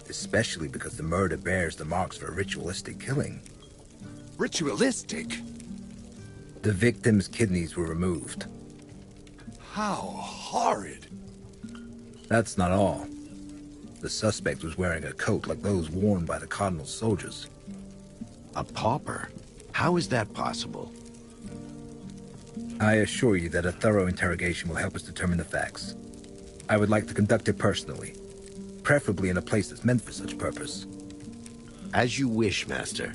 Especially because the murder bears the marks for a ritualistic killing. Ritualistic? The victim's kidneys were removed. How horrid. That's not all. The suspect was wearing a coat like those worn by the Cardinal's soldiers. A pauper? How is that possible? I assure you that a thorough interrogation will help us determine the facts. I would like to conduct it personally, preferably in a place that's meant for such purpose. As you wish, Master.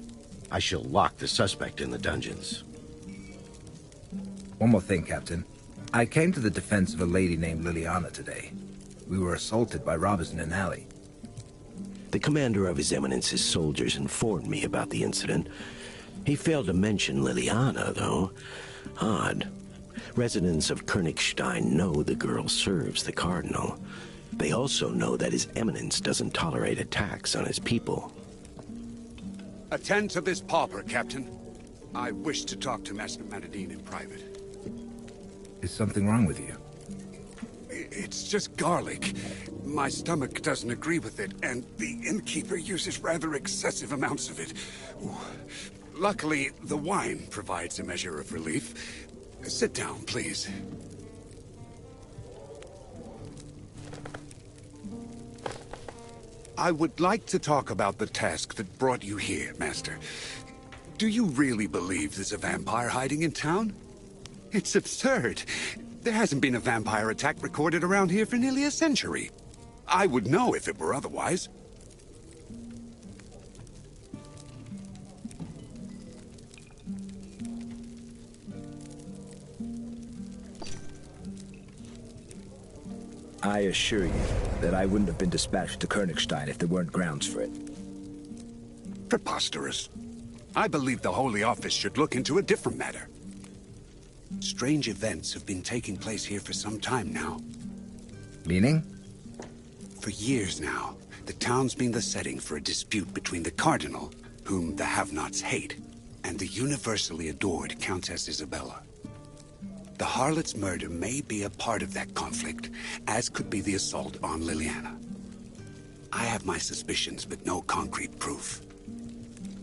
I shall lock the suspect in the dungeons. One more thing, Captain. I came to the defense of a lady named Liliana today. We were assaulted by robbers in an alley. The commander of His Eminence's soldiers informed me about the incident. He failed to mention Liliana, though. Odd. Residents of Königstein know the girl serves the Cardinal. They also know that His Eminence doesn't tolerate attacks on his people. Attend to this pauper, Captain. I wish to talk to Master Manadine in private. Is something wrong with you? It's just garlic. My stomach doesn't agree with it, and the innkeeper uses rather excessive amounts of it. Ooh. Luckily, the wine provides a measure of relief. Sit down, please. I would like to talk about the task that brought you here, Master. Do you really believe there's a vampire hiding in town? It's absurd. There hasn't been a vampire attack recorded around here for nearly a century. I would know if it were otherwise. I assure you that I wouldn't have been dispatched to Königstein if there weren't grounds for it. Preposterous. I believe the Holy Office should look into a different matter. Strange events have been taking place here for some time now. Meaning? For years now, the town's been the setting for a dispute between the Cardinal, whom the have-nots hate, and the universally adored Countess Isabella. The harlot's murder may be a part of that conflict, as could be the assault on Liliana. I have my suspicions, but no concrete proof.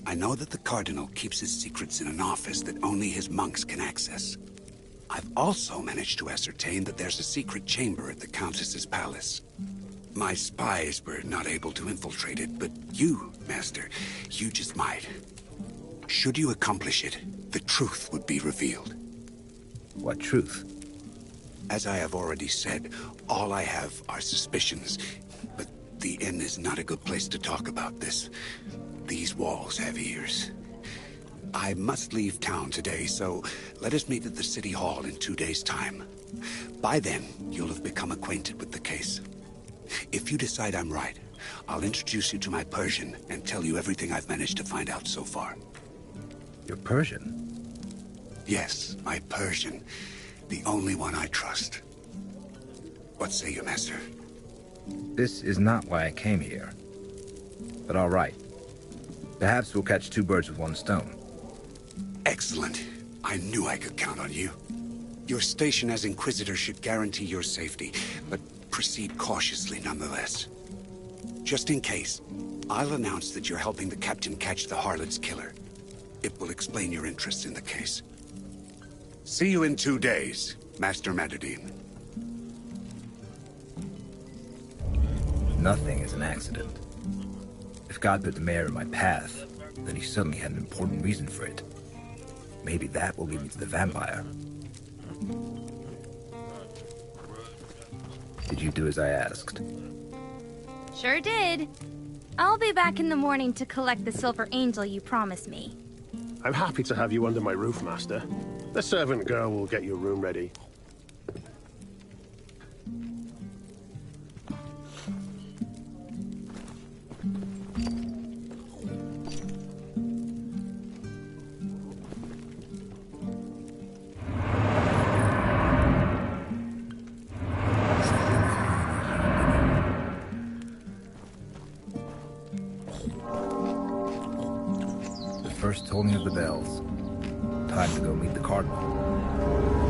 I know that the Cardinal keeps his secrets in an office that only his monks can access. I've also managed to ascertain that there's a secret chamber at the Countess's palace. My spies were not able to infiltrate it, but you, Master, you just might. Should you accomplish it, the truth would be revealed. What truth? As I have already said, all I have are suspicions, but the inn is not a good place to talk about this. These walls have ears. I must leave town today, so let us meet at the City Hall in 2 days' time. By then, you'll have become acquainted with the case. If you decide I'm right, I'll introduce you to my Persian and tell you everything I've managed to find out so far. Your Persian? Yes, my Persian. The only one I trust. What say you, Master? This is not why I came here. But all right. Perhaps we'll catch two birds with one stone. Excellent. I knew I could count on you. Your station as Inquisitor should guarantee your safety, but proceed cautiously nonetheless. Just in case, I'll announce that you're helping the Captain catch the harlot's killer. It will explain your interest in the case. See you in 2 days, Master Manadine. Nothing is an accident. If God put the mayor in my path, then he certainly had an important reason for it. Maybe that will lead me to the vampire. Did you do as I asked? Sure did. I'll be back in the morning to collect the silver angel you promised me. I'm happy to have you under my roof, Master. The servant girl will get your room ready. tolling of the bells. Time to go meet the Cardinal.